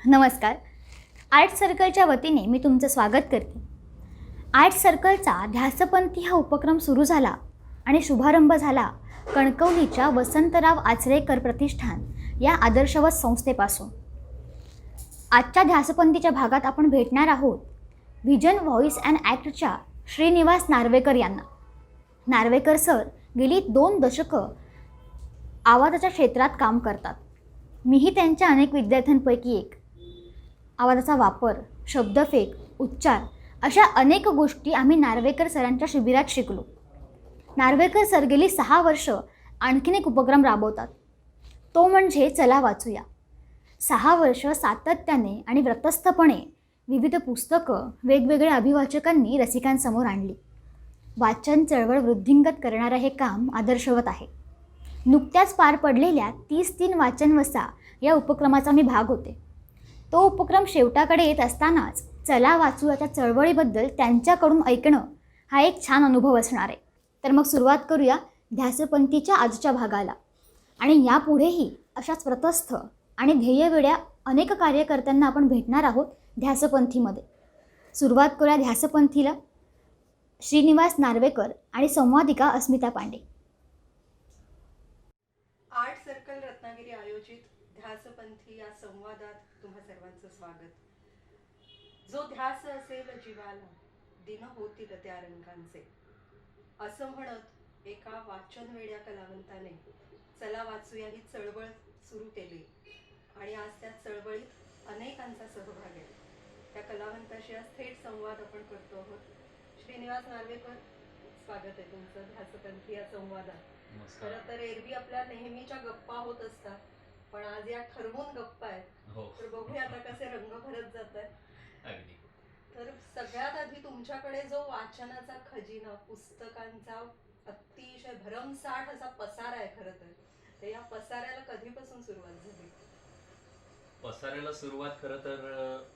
नमस्कार. आर्ट सर्कलच्या वतीने मी तुमचं स्वागत करते. आर्ट सर्कलचा ध्यासपंथी हा उपक्रम सुरू झाला आणि शुभारंभ झाला कणकवलीच्या वसंतराव आचरेकर प्रतिष्ठान या आदर्शवत संस्थेपासून. आजच्या ध्यासपंथीच्या भागात आपण भेटणार आहोत व्हिजन व्हॉइस अँड ॲक्टच्या श्रीनिवास नार्वेकर यांना. नार्वेकर सर गेली 2 दशकं आवाजाच्या क्षेत्रात काम करतात. मीही त्यांच्या अनेक विद्यार्थ्यांपैकी एक. आवाजाचा वापर, शब्दफेक, उच्चार अशा अनेक गोष्टी आम्ही नार्वेकर सरांच्या शिबिरात शिकलो. नार्वेकर सर गेली 6 वर्ष आणखीन एक उपक्रम राबवतात, तो म्हणजे चला वाचूया. 6 वर्ष सातत्याने आणि व्रतस्थपणे विविध पुस्तकं वेगवेगळ्या अभिवाचकांनी रसिकांसमोर आणली. वाचन चळवळ वृद्धिंगत करणारं हे काम आदर्शवत आहे. नुकत्याच पार पडलेल्या 30 वाचन वसा या उपक्रमाचा मी भाग होते. तो उपक्रम शेवटाकडे येत असतानाच चला वाचूयाच्या चळवळीबद्दल त्यांच्याकडून ऐकणं हा एक छान अनुभव असणार आहे. तर मग सुरुवात करूया ध्यासपंथीच्या आजच्या भागाला. आणि यापुढेही अशाच व्रतस्थ आणि ध्येयवेड्या अनेक कार्यकर्त्यांना आपण भेटणार आहोत ध्यासपंथीमध्ये. सुरुवात करूया ध्यासपंथीला. श्रीनिवास नार्वेकर आणि संवादिका अस्मिता पांडे. आर्ट सर्कल रत्नागिरी आयोजित ध्यासपंथी या संवादात तुम्हा सर्वांचं स्वागत. जो ध्यास असेल जीवाला, दिन होतील त्या रंगांचे, असं म्हणत एका वाचन वेड्या कलावंताने चला वाचूया ही चळवळ सुरू केली आणि आज त्या चळवळीत अनेकांचा सहभाग आहे. त्या कलावंताशी आज थेट संवाद आपण करतो आहोत. श्रीनिवास नार्वेकर, स्वागत आहे तुमचं ध्यासपंथी या संवादात. खरं तर एरवी आपल्या नेहमीच्या गप्पा होत असतात, पण आज या ठरवून गप्पा आहेत. तर बघूया आता कसे रंग भरत जात आहेत. तर सगळ्यात आधी तुमच्याकडे जो वाचनाचा खजिना, पुस्तकांचा अतिशय भरमसाठ असा पसारा आहे खरं तर या पसाऱ्याला कधीपासून सुरुवात झाली? पसाऱ्याला सुरुवात खरं तर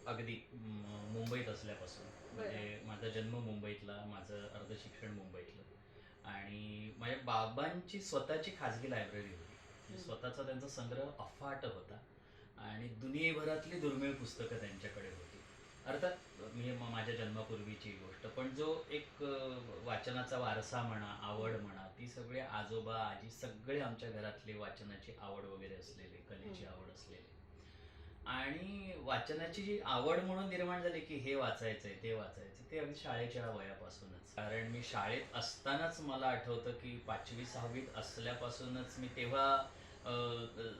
अगदी मुंबईत असल्यापासून. म्हणजे माझा जन्म मुंबईतला, माझं अर्ध शिक्षण मुंबईतलं आणि माझ्या बाबांची स्वतःची खाजगी लायब्ररी होती. स्वतःचा त्यांचा संग्रह अफाट होता आणि दुनियेभरातली दुर्मिळ पुस्तकं त्यांच्याकडे होती. अर्थात मी माझ्या जन्मापूर्वीची गोष्ट, पण जो एक वाचनाचा वारसा म्हणा, आवड म्हणा, ती सगळे आजोबा आजी सगळे आमच्या घरातले वाचनाची आवड वगैरे असलेले, कलेची आवड असलेले. आणि वाचनाची जी आवड म्हणून निर्माण झाली की हे वाचायचंय ते वाचायचं, ते अगदी शाळेच्या वयापासूनच. कारण मी शाळेत असतानाच मला आठवतं की 5वी-6वीत असल्यापासूनच मी तेव्हा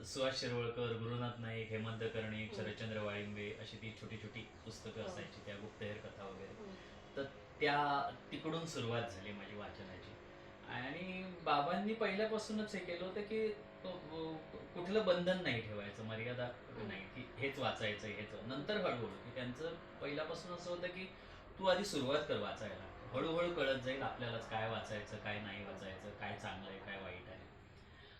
सुहास शिरवळकर, गुरुनाथ नाईक, हेमंत कर्णिक, शरदचंद्र वाळिंबे अशी ती छोटी छोटी पुस्तकं असायची, त्या गुप्तहेर कथा वगैरे. तर त्या तिकडून सुरुवात झाली माझी वाचनाची. आणि बाबांनी पहिल्यापासूनच हे केलं होतं की कुठलं बंधन नाही ठेवायचं, मर्यादा नाही की हेच वाचायचं हेच. नंतर हळूहळू की त्यांचं पहिल्यापासून असं होतं की तू आधी सुरुवात कर वाचायला, हळूहळू कळत जाईल आपल्यालाच काय वाचायचं काय नाही वाचायचं, काय चांगलं आहे काय वाईट आहे.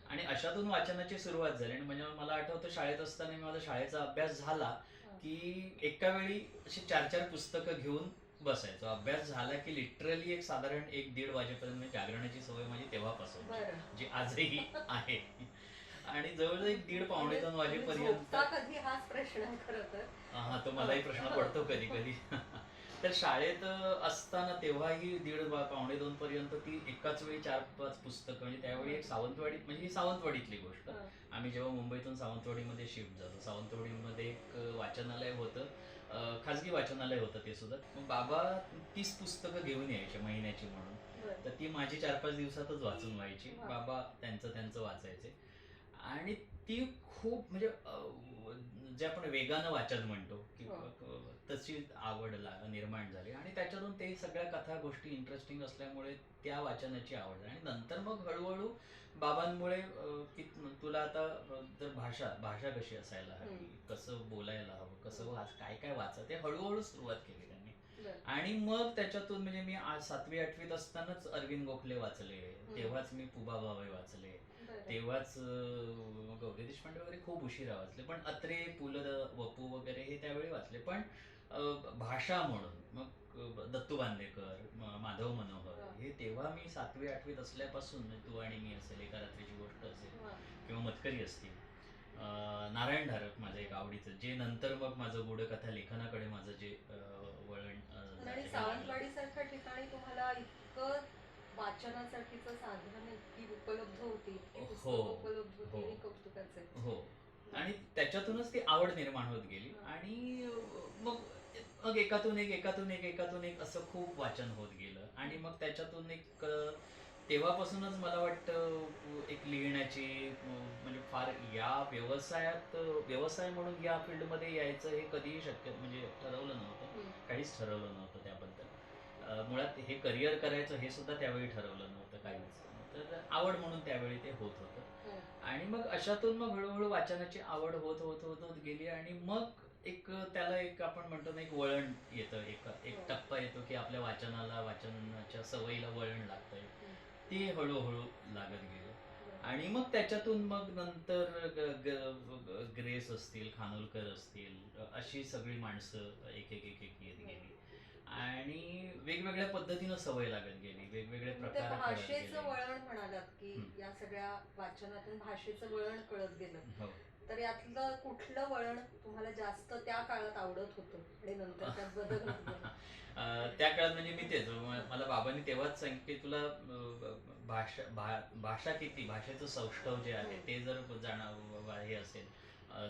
आणि अशातून वाचनाची सुरुवात झाली. आणि म्हणजे मला आठवतं शाळेत असताना माझा शाळेचा अभ्यास झाला की एका वेळी अशी 4-4 पुस्तकं घेऊन बसायचो. अभ्यास झाला की लिटरली एक साधारण 1-1:30 वाजेपर्यंत जागरण्याची सवय माझी तेव्हापासून, जी आजही आहे. आणि जवळजवळ 1:30-1:45 वाजेपर्यंत. कधी हाच प्रश्न आहे खरं तर. हा, तो मलाही प्रश्न पडतो कधी कधी. तर शाळेत असताना तेव्हाही 1:30-1:45 पर्यंत ती एकाच वेळी 4-5 पुस्तकं. म्हणजे त्यावेळी एक सावंतवाडी, म्हणजे ही सावंतवाडीतली गोष्ट. आम्ही जेव्हा मुंबईतून सावंतवाडीमध्ये शिफ्ट झालो, सावंतवाडीमध्ये एक वाचनालय होतं, खाजगी वाचनालय होतं ते सुद्धा. मग बाबा 30 पुस्तकं घेऊन यायचे महिन्याची म्हणून. तर ती माझी 4-5 दिवसातच वाचून व्हायची. बाबा त्यांचं वाचायचे. आणि ती खूप म्हणजे जे आपण वेगानं वाचन म्हणतो की तशी आवड निर्माण झाली. आणि त्याच्यातून ते सगळ्या कथा गोष्टी इंटरेस्टिंग असल्यामुळे त्या वाचनाची आवड झाली. आणि नंतर मग हळूहळू बाबांमुळे की तुला आता जर भाषा कशी असायला हवी, कसं बोलायला हवं, कसं काय काय वाचा, ते हळूहळू सुरुवात केली त्यांनी. आणि मग त्याच्यातून म्हणजे मी 7वी-8वीत असतानाच अरविंद गोखले वाचले, तेव्हाच मी पुबा भावे वाचले, तेव्हाच गौरी देशपांडे वगैरे खूप उशिरा वाचले. पण अत्रे, पु ल, वपू वगैरे हे त्यावेळी वाचले. पण भाषा म्हणून मग दत्तू बांदेकर, माधव मनोहर हे तेव्हा मी 7वी-8वीत असल्यापासून, तू आणि मी असेल, एका रात्रीची गोष्ट असेल, किंवा मतकरी असतील, नारायण धारप माझं एक आवडीचं, जे नंतर मग माझं गूढकथा लेखनाकडे माझं जे वळण आणि हे लागलं. सावंतवाडी सारख्या ठिकाणी तुम्हाला इतकं वाचनासाठीचं साधन इतकी उपलब्ध होती, इतकी हो, पुस्तकं उपलब्ध होती, हो. हे कौतुकाचं आहे. हो, आणि त्याच्यातूनच ती आवड निर्माण होत गेली. आणि मग मग एकातून एक असं खूप वाचन होत गेलं. आणि मग त्याच्यातून एक तेव्हापासूनच मला वाटतं एक लिहिण्याची म्हणजे फार या व्यवसायात व्यवसाय म्हणून या फील्डमध्ये यायचं हे कधीही शक्य म्हणजे ठरवलं नव्हतं. काहीच ठरवलं नव्हतं त्याबद्दल. मुळात हे करिअर करायचं हे सुद्धा त्यावेळी ठरवलं नव्हतं काहीच. तर आवड म्हणून त्यावेळी ते होत होतं. आणि मग अशातून मग हळूहळू वाचनाची आवड होत होत होत होत गेली. आणि मग एक त्याला एक आपण म्हणतो ना, एक वळण येतं, एक टप्पा येतो की आपल्या वाचनाच्या सवयीला वळण लागतंय. ते हळूहळू लागत गेलं. आणि मग त्याच्यातून मग नंतर ग्रेस असतील, खानोलकर असतील, अशी सगळी माणसं एक एक एक एक येत गेली. आणि वेगवेगळ्या पद्धतीनं सवय लागत गेली, वेगवेगळे ते प्रकार कळत भाषेचं गेले. वळण म्हणालात की या सगळ्या वाचनातून भाषेचं वळण कळत गेलं. हो. तर यातलं कुठलं वळण तुम्हाला जास्त त्या काळात आवडत होतं आणि नंतर त्यात बदल होत गेला? त्या काळात म्हणजे मी तेच मला बाबांनी तेव्हाच सांगितलं की तुला भाषा किती, भाषेचं सौष्ठव जे आहे ते जर हे असेल,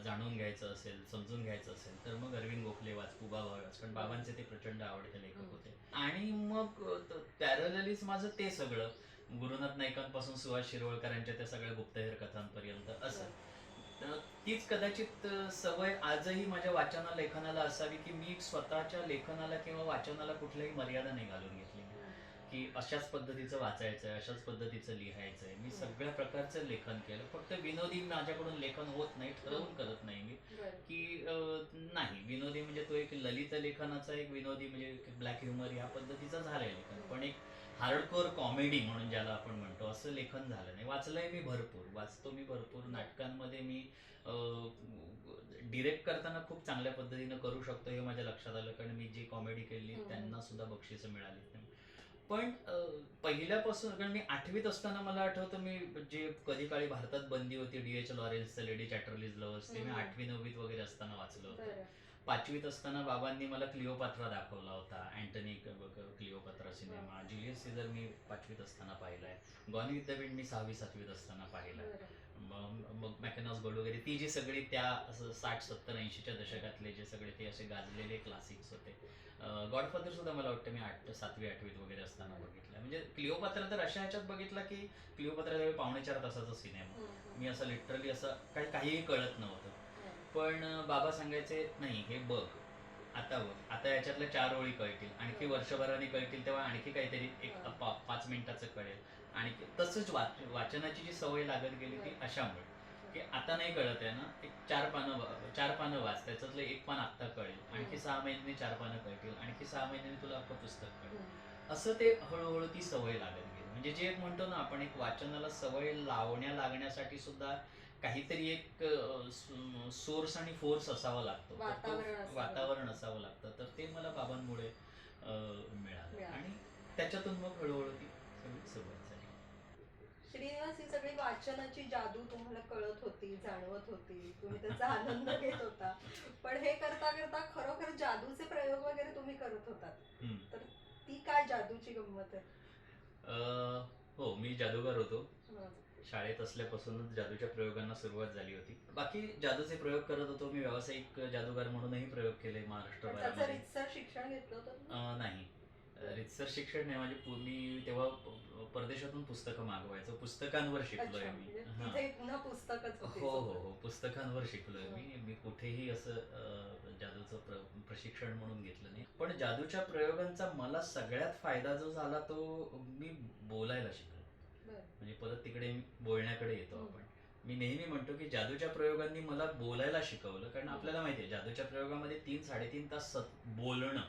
जाणून घ्यायचं असेल, समजून घ्यायचं असेल, तर मग अरविंद गोखले वाच, पुबा वाच, पण बाबांचे ते प्रचंड आवडते लेखक होते. आणि मग पॅरललीच माझं ते सगळं गुरुनाथ नाईकांपासून सुहास शिरवळकरांच्या त्या सगळ्या गुप्तहेर कथांपर्यंत असं. तीच कदाचित सवय आजही माझ्या वाचना लेखनाला असावी की मी स्वतःच्या लेखनाला किंवा वाचनाला कुठल्याही मर्यादा नाही घालून घेतली की अशाच पद्धतीचं वाचायचंय, अशाच पद्धतीचं लिहायचंय. मी सगळ्या प्रकारचं लेखन केलं. फक्त विनोदी माझ्याकडून लेखन होत नाही, ठरवून करत नाही मी की नाही विनोदी म्हणजे तो एक ललित लेखनाचा एक विनोदी म्हणजे ब्लॅक ह्युमर या पद्धतीचं झालंय लेखन. पण एक हार्डकोर कॉमेडी म्हणून ज्याला आपण म्हणतो असं लेखन झालं नाही. वाचलंय मी भरपूर, वाचतो मी भरपूर. नाटकांमध्ये मी डिरेक्ट करताना खूप चांगल्या पद्धतीनं करू शकतो हे माझ्या लक्षात आलं, कारण मी जी कॉमेडी केली त्यांना सुद्धा बक्षिसं मिळाली. पण पहिल्यापासून, कारण मी 8वीत असताना मला आठवतं मी जे कधी काळी भारतात बंदी होती D.H. लॉरेन्सचं लेडी चॅटर्लीज लव्हर्स, ते मी 8वी 9वीत वगैरे असताना वाचलं होतं. 5वीत असताना बाबांनी मला क्लिओपात्रा दाखवला होता, Antony Cleopatra cinema. Julius Caesar मी 5वीत असताना पाहिलाय. गॉन विथ द विंड मी 6वी 7वीत असताना पाहिलाय. मग मॅकॅनॉस गोल्ड वगैरे ती जी सगळी त्या असं 60 70 80च्या दशकातले जे सगळे ते असे गाजलेले क्लासिक्स होते. गॉडफादर सुद्धा मला वाटतं मी 7वी 8वीत वगैरे असताना बघितलं. म्हणजे क्लिओपात्रा तर अशा ह्याच्यात बघितला की क्लिओपात्रा त्यावेळी 3.25 तासाचा सिनेमा. मी असं लिटरली असं काहीही कळत नव्हतं. पण बाबा सांगायचे नाही हे बघ, आता बघ, आता याच्यातल्या 4 ओळी कळतील, आणखी वर्षभराने कळतील, तेव्हा आणखी काहीतरी एक 5 मिनिटाचं कळेल. आणि तसंच वाचनाची जी सवय लागत गेली ती अशामुळे की आता नाही कळत आहे ना, एक 4 पानं वाच, त्याच्यातलं 1 पान आत्ता कळेल, आणखी 6 महिन्यांनी 4 पानं कळतील, आणखी 6 महिन्यांनी तुला अख्खं पुस्तक कळेल. असं ते हळूहळू ती सवय लागत गेली. म्हणजे जे एक म्हणतो ना आपण, एक वाचनाला सवय लागण्यासाठी सुद्धा काहीतरी एक सोर्स आणि फोर्स असावा लागतो, वातावरण असावं लागतं. तर ते मला बाबांमुळे मिळालं. आणि त्याच्यातून मग हळूहळू ती सगळी सुरुवात झाली. श्रीनिवास, ही सगळी वाचनाची जादू तुम्हाला कळत होती, जाणवत होती, तुम्ही त्याचा आनंद घेत होता, पण हे करता करता खरोखर जादूचे प्रयोग वगैरे तुम्ही करत होतात. तर ती काय जादूची गंमत आहे? हो, मी जादूगार होतो. शाळेत असल्यापासूनच जादूच्या प्रयोगांना सुरुवात झाली होती. बाकी जादूचे प्रयोग करत होतो मी. व्यावसायिक जादूगार म्हणूनही प्रयोग केले महाराष्ट्रभरामध्ये. रीतसर शिक्षण घेतलं होतं? नाही, रीतसर शिक्षण नाही. मी तेव्हा परदेशातून पुस्तकं मागवायचो, पुस्तकांवर शिकलोय मी. पुन्हा पुस्तकच. हो हो हो, पुस्तकांवर शिकलोय मी कुठेही असं जादूचं प्रशिक्षण म्हणून घेतलं नाही. पण जादूच्या प्रयोगांचा मला सगळ्यात फायदा जो झाला तो मी बोलायला शिकलो. म्हणजे परत तिकडे बोलण्याकडे येतो आपण. मी नेहमी म्हणतो की जादूच्या प्रयोगांनी मला बोलायला शिकवलं, कारण आपल्याला माहिती आहे जादूच्या प्रयोगामध्ये 3-3.5 तास बोलणं,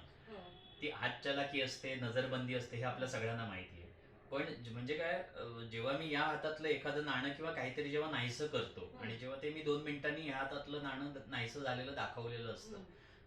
ती हातचलाकी असते, नजरबंदी असते, हे आपल्या सगळ्यांना माहिती आहे. पण म्हणजे काय, जेव्हा मी या हातातलं एखादं नाणं किंवा काहीतरी जेव्हा नाहीसं करतो आणि जेव्हा ते मी 2 मिनिटांनी या हातातलं नाणं नाहीसं झालेलं दाखवलेलं असतं,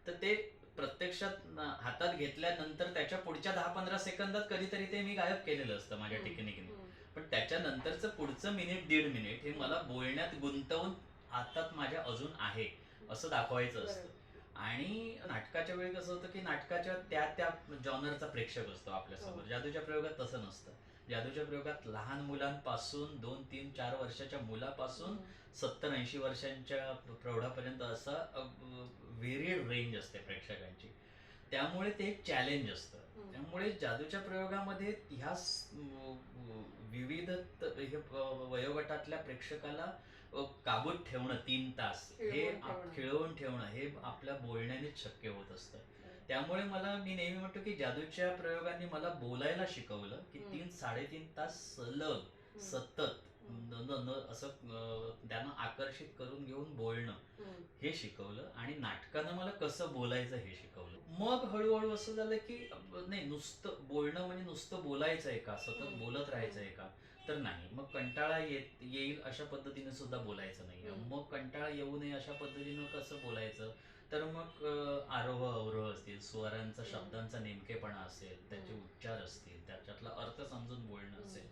तर ते प्रत्यक्षात हातात घेतल्यानंतर त्याच्या पुढच्या 10-15 सेकंदात कधीतरी ते मी गायब केलेलं असतं माझ्या टेक्निकने. पण त्याच्यानंतरचं पुढचं मिनिट 1.5 मिनिट हे मला बोलण्यात गुंतवून हातात माझ्या अजून आहे असं दाखवायचं असतं. आणि नाटकाच्या वेळी कसं होतं की नाटकाच्या त्या त्या जॉनरचा प्रेक्षक असतो आपल्यासमोर. हो. जादूच्या प्रयोगात तसं नसतं. जादूच्या प्रयोगात लहान मुलांपासून 2, 3, 4 वर्षाच्या मुलापासून 70-80 वर्षांच्या प्रौढापर्यंत असा व्हेरियड रेंज असते प्रेक्षकांची. त्यामुळे ते एक चॅलेंज असतं. त्यामुळे जादूच्या प्रयोगामध्ये ह्या विविध वयोगटातल्या प्रेक्षकाला काबूत ठेवणं 3 तास हे खिळवून ठेवणं हे आपल्या बोलण्यानेच शक्य होत असतं. त्यामुळे मी नेहमी म्हणतो की जादूच्या प्रयोगांनी मला बोलायला शिकवलं की 3-3.5 तास सलग सतत असं त्यांना आकर्षित करून घेऊन बोलणं हे शिकवलं. आणि नाटकानं मला कसं बोलायचं हे शिकवलं. मग हळूहळू असं झालं की नाही, नुसतं बोलणं म्हणजे नुसतं बोलायचं आहे का, सतत बोलत राहायचं आहे का, तर नाही. मग कंटाळा येईल अशा पद्धतीने सुद्धा बोलायचं नाही. मग कंटाळा येऊ नये अशा पद्धतीनं कसं बोलायचं, तर मग आरोह अवरोह असतील, स्वरांचा शब्दांचा नेमकेपणा असेल, त्याचे उच्चार असतील, त्याच्यातला अर्थ समजून बोलणं असेल.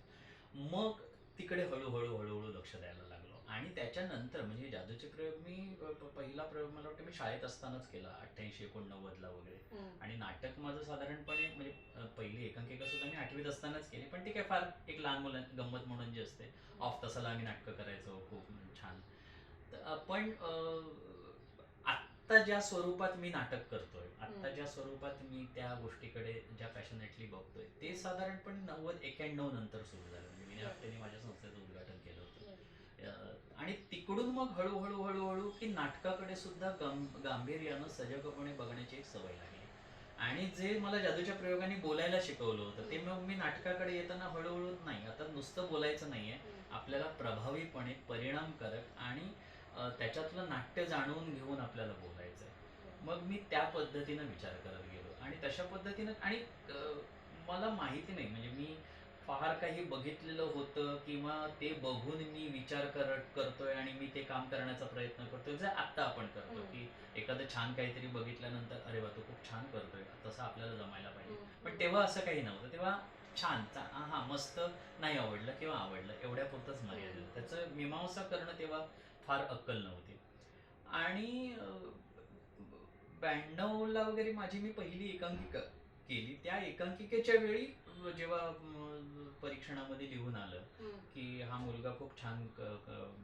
मग तिकडे हळूहळू हळूहळू लक्ष द्यायला लागलो. आणि त्याच्यानंतर म्हणजे जादूचे प्रयोग मी पहिला प्रयोग मला वाटतं मी शाळेत असतानाच केला, 88-89ला वगैरे. आणि नाटक माझं साधारणपणे म्हणजे पहिली एकांकिका सुद्धा मी 8वीत असतानाच केली, पण ती काय फार एक लहान मुलां गंमत म्हणून जी असते, ऑफ तासाला आम्ही नाटकं करायचो खूप छान. पण आत्ता ज्या स्वरूपात मी नाटक करतोय, आत्ता ज्या स्वरूपात मी त्या गोष्टीकडे ज्या पॅशनेटली बघतोय, ते साधारणपणे 90-91 नंतर सुरू झालं. म्हणजे विनय आपटेंनी माझ्या संस्थेचं उद्घाटन केलं होतं. आणि तिकडून मग हळूहळू हळूहळू की नाटकाकडे सुद्धा गांभीर्यानं सजगपणे बघण्याची एक सवय लागली. आणि जे मला जादूच्या प्रयोगाने बोलायला शिकवलं होतं, ते मग मी नाटकाकडे येताना हळूहळू नाही, आता नुसतं बोलायचं नाहीये, आपल्याला प्रभावीपणे परिणामकारक आणि त्याच्यातलं नाट्य जाणून घेऊन आपल्याला बोलायचं आहे. मग मी त्या पद्धतीनं विचार करत गेलो. आणि तशा पद्धतीनं आणि मला माहिती नाही, म्हणजे मी फार काही बघितलेलं होतं किंवा ते बघून मी विचार करतोय आणि मी ते काम करण्याचा प्रयत्न करतोय, जे आत्ता आपण करतो की एखादं छान काहीतरी बघितल्यानंतर अरे वा, तो खूप छान करतोय, तसं आपल्याला जमायला पाहिजे. पण तेव्हा असं काही नव्हतं. तेव्हा छान, हा मस्त, नाही आवडलं किंवा आवडलं एवढ्यापुरतंच मर्यादित होतं. त्याचं मीमांसा करणं तेव्हा फार अक्कल नव्हती. आणि 92ला वगैरे माझी मी पहिली एकांकिका केली. त्या एकांकिकेच्या वेळी जेव्हा परीक्षणामध्ये लिहून आलं की हा मुलगा खूप छान,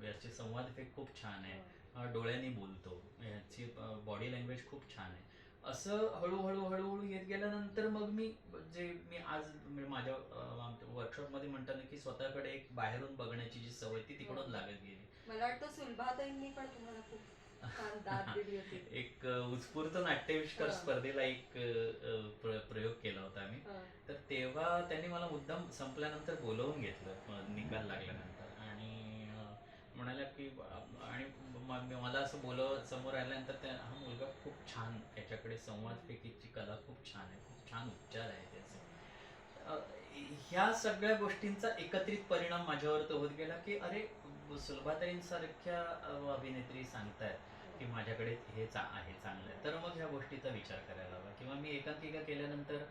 याचे संवाद खूप छान आहे, डोळ्यांनी बोलतो, ह्याची बॉडी लँग्वेज खूप छान आहे, असं हळूहळू हळूहळू येत गेल्यानंतर मग मी आज म्हणजे माझ्या वर्कशॉपमध्ये म्हणताना की स्वतःकडे एक बाहेरून बघण्याची जी सवय ती तिकडून लागत गेली. मला वाटतं सुलभाताईंनी पण तुम्हाला खूप छान दाद दिली होती. एक उत्स्फूर्त नाट्याविष्कार स्पर्धेला एक प्रयोग केला होता आम्ही. तर तेव्हा त्यांनी मला मुद्दाम संपल्यानंतर बोलवून घेतलं निकाल लागल्यानंतर. आणि म्हणाल्या की आणि मला असं समोर आल्यानंतर हा मुलगा खूप छान, त्याच्याकडे संवाद फेकीची कला खूप छान आहे, खूप छान उच्चार आहे त्याचे. अ, ह्या सगळ्या गोष्टींचा एकत्रित परिणाम माझ्यावर तो होत गेला की अरे, सुलभाताईंसारख्या अभिनेत्री सांगतायत की माझ्याकडे आहे चांगलं आहे, तर मग ह्या गोष्टीचा विचार करायला हवा. किंवा मी एकांकिका केल्यानंतर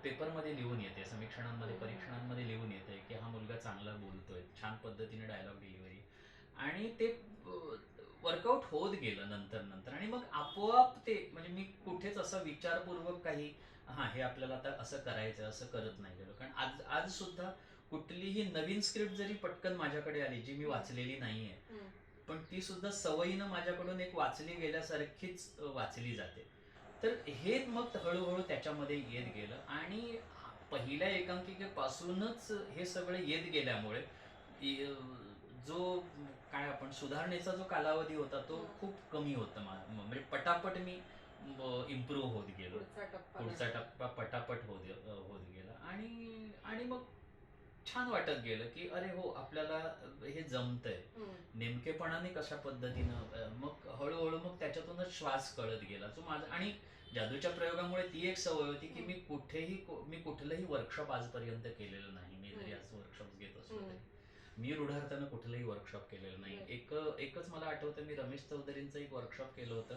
पेपरमध्ये लिहून येते, समीक्षणांमध्ये, परीक्षणांमध्ये लिहून येते की हा मुलगा चांगला बोलतोय, छान पद्धतीने डायलॉग डिलिव्हरी. आणि ते वर्कआउट होत गेलं नंतर नंतर. आणि मग आपोआप ते म्हणजे मी कुठेच असं विचारपूर्वक काही हे आपल्याला आता असं करायचं असं करत नाही गेलो. कारण आज सुद्धा कुठलीही नवीन स्क्रिप्ट जरी पटकन माझ्याकडे आली, जी मी वाचलेली नाहीये, पण ती सुद्धा सवयीनं माझ्याकडून एक वाचली गेल्यासारखीच वाचली जाते. तर हे मग हळूहळू त्याच्यामध्ये येत गेलं. आणि पहिल्या एकांकिकेपासूनच हे सगळं येत गेल्यामुळे जो काय आपण सुधारणेचा जो कालावधी होता तो खूप कमी होता. म्हणजे पटापट मी इम्प्रूव्ह होत गेलो. पुढचा टप्पा पटापट होत गेला. आणि मग छान वाटत गेलं की अरे हो, आपल्याला हे जमतंय नेमकेपणाने कशा पद्धतीनं. मग हळूहळू मग त्याच्यातूनच श्वास कळत गेला जो माझा. आणि जादूच्या प्रयोगामुळे ती एक सवय होती की मी कुठलंही वर्कशॉप आजपर्यंत केलेलं नाही. मी जरी आज वर्कशॉप घेत असलो तरी मी रूढार्थानं कुठलंही वर्कशॉप केलेलं नाही. एकच मला आठवतं, मी रमेश चौधरींचं एक वर्कशॉप केलं होतं.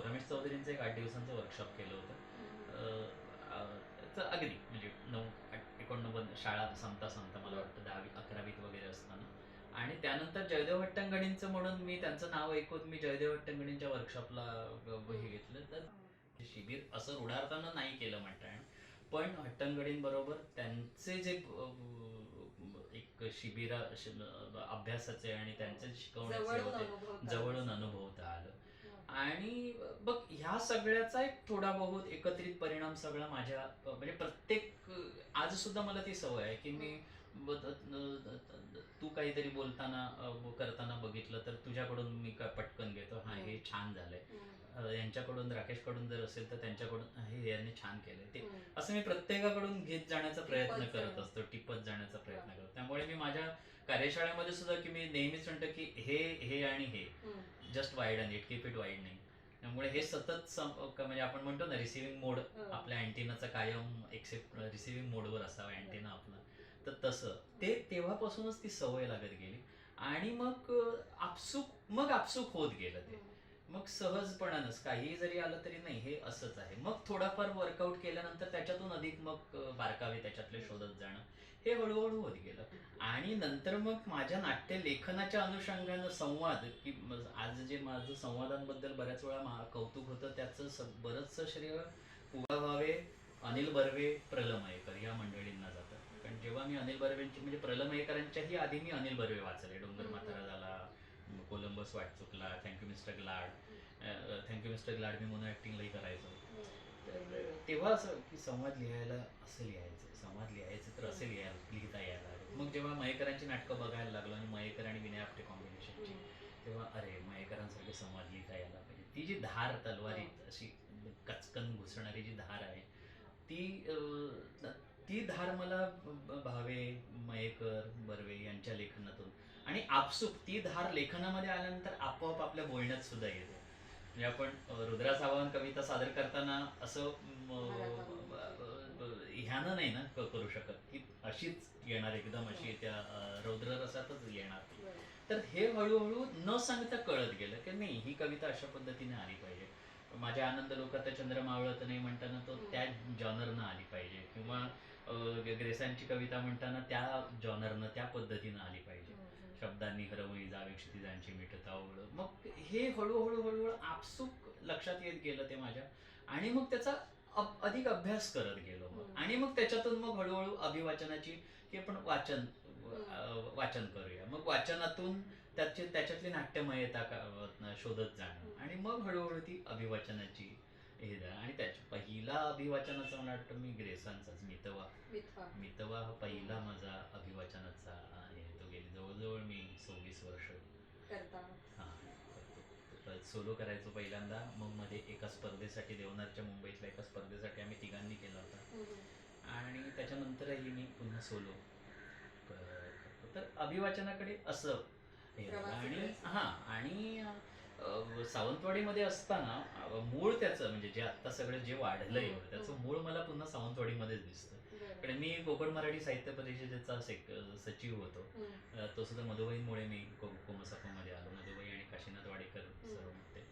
रमेश चौधरींचं एक 8 दिवसांचं वर्कशॉप केलं होतं. तर अगदी म्हणजे 89 शाळा संपता मला वाटतं 10वी 11वीत वगैरे असताना. आणि त्यानंतर जयदेव हट्टंगडींचं म्हणून मी त्यांचं नाव ऐकून मी जयदेव हट्टंगडींच्या वर्कशॉपला हे घेतलं. तर शिबिर असं रुढार्थानं नाही केलं म्हणता येईल, पण हट्टंगडींबरोबर त्यांचे जे एक अभ्यासाचे आणि त्यांचे शिकवण्याचे होते जवळून अनुभवता आलं. आणि बघ ह्या सगळ्याचा एक थोडा बहुत एकत्रित परिणाम सगळा माझ्या म्हणजे प्रत्येक आज सुद्धा मला ती सवय आहे की मी तू काहीतरी बोलताना करताना बघितलं तर तुझ्याकडून मी पटकन घेतो, हा हे छान झालंय, यांच्याकडून राकेशकडून जर असेल तर त्यांच्याकडून हे यांनी छान केलंय, ते असं मी प्रत्येकाकडून घेत जाण्याचा प्रयत्न करत असतो, टिपत जाण्याचा प्रयत्न करतो. त्यामुळे मी माझ्या कार्यशाळेमध्ये सुद्धा की मी नेहमीच म्हणतो की हे आणि हे just wide and it, keep it wide नाही. त्यामुळे हे सतत म्हणजे आपण म्हणतो ना रिसिव्हिंग मोड आपल्या अँटिनाचा कायम एक्सेप्ट रिसिव्हिंग मोडवर असावा अँटिना आपला, तर तसं ते तेव्हापासूनच ती सवय लागत गेली. आणि मग आपसूक होत गेलं ते. मग सहजपणानंच काहीही जरी आलं तरी नाही हे असंच आहे. मग थोडाफार वर्कआउट केल्यानंतर त्याच्यातून अधिक मग बारकावे त्याच्यातले शोधत जाणं हे हळूहळू होत गेलं. आणि नंतर मग माझ्या नाट्य लेखनाच्या अनुषंगानं संवाद की आज जे माझं संवादांबद्दल बऱ्याच वेळा कौतुक होतं त्याचं बरंचसं श्रेय पुवा भावे, अनिल बर्वे, प्रल मयेकर या मंडळींना जातं. कारण जेव्हा मी अनिल बर्वेंची म्हणजे प्रल मयेकरांच्याही आधी मी अनिल बर्वे वाचले, डोंगर म्हातारा झाला, कोलंबस वाट चुकला, thank you mister Glad, thank you mister Glad मी मोनो ॲक्टिंगलाही करायचो. तर तेव्हा असं की संवाद लिहायला असं लिहायचं, संवाद लिहायचं तर असं लिहिता यायला लागलं. मग जेव्हा मयेकरांची नाटकं बघायला लागलो आणि मयेकर आणि विनय आपटे कॉम्बिनेशनची, तेव्हा अरे मयेकरांसारखे संवाद लिहिता यायला पाहिजे. ती जी धार तलवारीत अशी कचकन घुसणारी जी धार आहे ती धार मला भावे, मयेकर, बर्वे यांच्या लेखनातून आणि आपसूक ती धार लेखनामध्ये आल्यानंतर आपोआप आपल्या बोलण्यात सुद्धा येते. म्हणजे आपण रुद्रा सावंत कविता सादर करताना असं ह्यानं नाही ना करू शकत की अशीच येणार एकदम अशी त्या रौद्र रसातच येणार. तर हे हळूहळू न सांगता कळत गेलं की नाही ही कविता अशा पद्धतीने आली पाहिजे. माझ्या आनंद लोकात चंद्र मावळत नाही म्हणताना तो त्या जॉनरनं आली पाहिजे, किंवा ग्रेसांची कविता म्हणताना त्या जॉनरनं त्या पद्धतीनं आली पाहिजे. शब्दांनी हरवणी जावे क्षितिजांची मिटता ओळ. मग हे हळूहळू आपसूक लक्षात येत गेलं ते माझ्या. आणि मग त्याचा अधिक अभ्यास करत गेलो मग. आणि मग त्याच्यातून मग हळूहळू अभिवाचनाची की आपण वाचन करूया, मग वाचनातून त्याच्यातली नाट्यमयता शोधत जाणं आणि मग हळूहळू ती अभिवाचनाची हे झालं. आणि त्याच्या पहिला अभिवाचनाचा मला वाटतं मी ग्रेसांचाच मितवा हा पहिला माझा अभिवाचनाचा आहे. तो गेली जवळजवळ मी 26 वर्ष सोलो करायचो पहिल्यांदा. मग मध्ये एका स्पर्धेसाठी देवनारच्या मुंबईतल्या एका स्पर्धेसाठी आम्ही तिघांनी केला होता आणि त्याच्यानंतरही मी पुन्हा सोलो करतो. तर अभिवाचनाकडे असं हे आणि सावंतवाडीमध्ये असताना मूळ त्याचं म्हणजे जे आता सगळं जे वाढलं एवढं त्याचं मूळ मला पुन्हा सावंतवाडीमध्येच दिसतं. कारण मी कोकण मराठी साहित्य परिषदेचा सचिव होतो. तो सुद्धा मधुबाईंमुळे मी कोमसापामध्ये आलो. मधुबाई आणि काशीनाथ वाडेकर सर होते,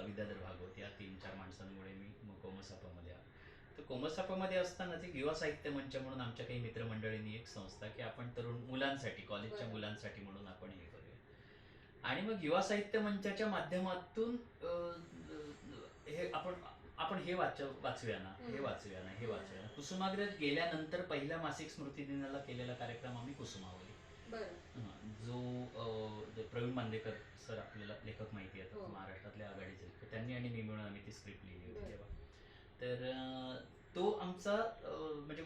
विद्याधर भागवत या 3-4 माणसांमुळे मी कोमसापामध्ये आलो. तर कोमसापामध्ये असताना ते युवा साहित्य मंच म्हणून आमच्या काही मित्रमंडळींनी एक संस्था की आपण तरुण मुलांसाठी कॉलेजच्या मुलांसाठी म्हणून आपण हे करूया. आणि मग युवा साहित्य मंचाच्या माध्यमातून हे आपण हे वाचूया ना. कुसुमाग्रज गेल्यानंतर पहिल्या मासिक स्मृती दिनाला केलेला कार्यक्रम आम्ही कुसुमावली, जो प्रवीण मांदेकर सर आपल्याला लेखक माहिती आहेत, महाराष्ट्रातल्या आघाडीचे लेखक, त्यांनी आणि मी मिळून आम्ही ती स्क्रिप्ट लिहिली होती तेव्हा. तर तो आमचा म्हणजे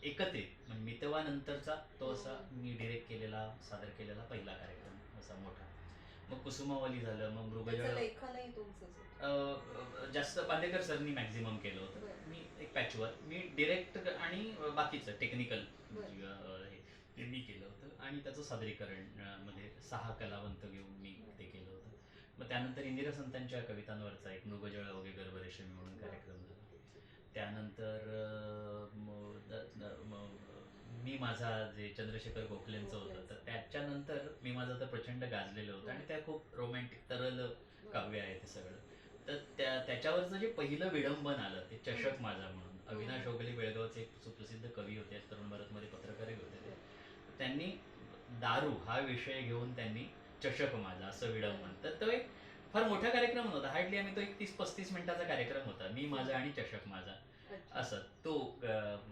एकत्रित म्हणजे मितवा नंतरचा तो असा मी डिरेक्ट केलेला सादर केलेला पहिला कार्यक्रम असा मोठा. मग कुसुमावली झालं, मग मृगजळ जास्त पांडेकर सरनी मॅक्झिमम केलं होतं. मी एक पॅचवर मी डिरेक्ट आणि बाकीचं टेक्निकल हे मी केलं होतं. आणि त्याचं सादरीकरण मध्ये 6 कलावंत घेऊन मी ते केलं होतं. मग त्यानंतर इंदिरा संतांच्या कवितांवरचा एक मृगजळ वगैरे गर्भरेषमी म्हणून कार्यक्रम झाला. त्यानंतर मी माझा जे चंद्रशेखर गोखलेंचं होतं तर त्याच्यानंतर मी माझं तर प्रचंड गाजलेलं होतं आणि त्या खूप रोमॅन्टिक तरल काव्य आहे ते सगळं. तर त्याच्यावरचं जे पहिलं विडंबन आलं ते चषक माझा म्हणून. अविनाश ओगले बेळगावचे एक सुप्रसिद्ध कवी होते, तरुण भारतमध्ये पत्रकारही होते ते. त्यांनी दारू हा विषय घेऊन त्यांनी चषक माझा असं विडंबन. तर तो एक फार मोठा कार्यक्रम नव्हता. हार्डली आम्ही तो एक 30-35 मिनिटाचा कार्यक्रम होता. मी माझा आणि चषक माझा अच्छा. असं तो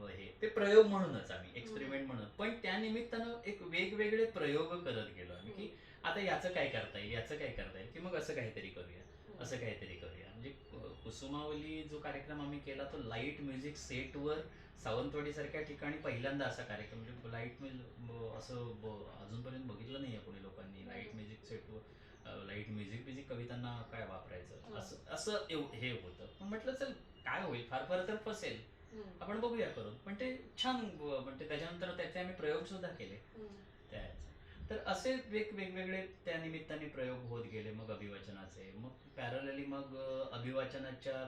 हे ते प्रयोग म्हणूनच आम्ही एक्सपेरिमेंट म्हणून. पण त्या निमित्तानं एक वेगवेगळे प्रयोग करत गेलो आम्ही की आता याचं काय करता येईल, याचं काय करता येईल, की मग असं काहीतरी करूया, असं काहीतरी करूया. म्हणजे कुसुमावली जो कार्यक्रम आम्ही केला तो लाईट म्युझिक सेटवर सावंतवाडी सारख्या ठिकाणी पहिल्यांदा असा कार्यक्रम, म्हणजे लाईट असं अजूनपर्यंत बघितलं नाही आहे कोणी लोकांनी लाईट म्युझिक सेटवर लाईट म्युझिक कवितांना काय वापरायचं असं असं हे होतं. पण म्हटलं चल काय होईल, फार फार तर फसेल, आपण बघूया करून. पण ते छान म्हणजे त्याच्यानंतर त्याचे आम्ही प्रयोग सुद्धा केले त्याचे. तर असे वेगवेगळे त्या निमित्ताने प्रयोग होत गेले. मग अभिवाचनाचे, मग पॅरलली मग अभिवाचनाच्या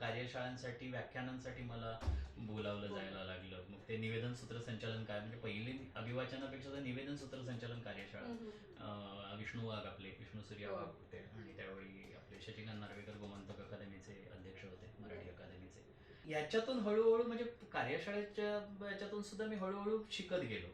कार्यशाळांसाठी व्याख्यानांसाठी मला बोलावलं जायला लागलं. मग ते निवेदन सूत्रसंचालन काय, म्हणजे पहिली अभिवाचनापेक्षा तर निवेदन सूत्रसंचालन कार्यशाळा विष्णू वाघ आपले विष्णू सूर्या वाघ होते आणि त्यावेळी आपले शशिकांत नार्वेकर गोमंतक अकादमीचे अध्यक्ष होते, मराठी अकादमीचे. याच्यातून हळूहळू म्हणजे कार्यशाळेच्या याच्यातून सुद्धा मी हळूहळू शिकत गेलो.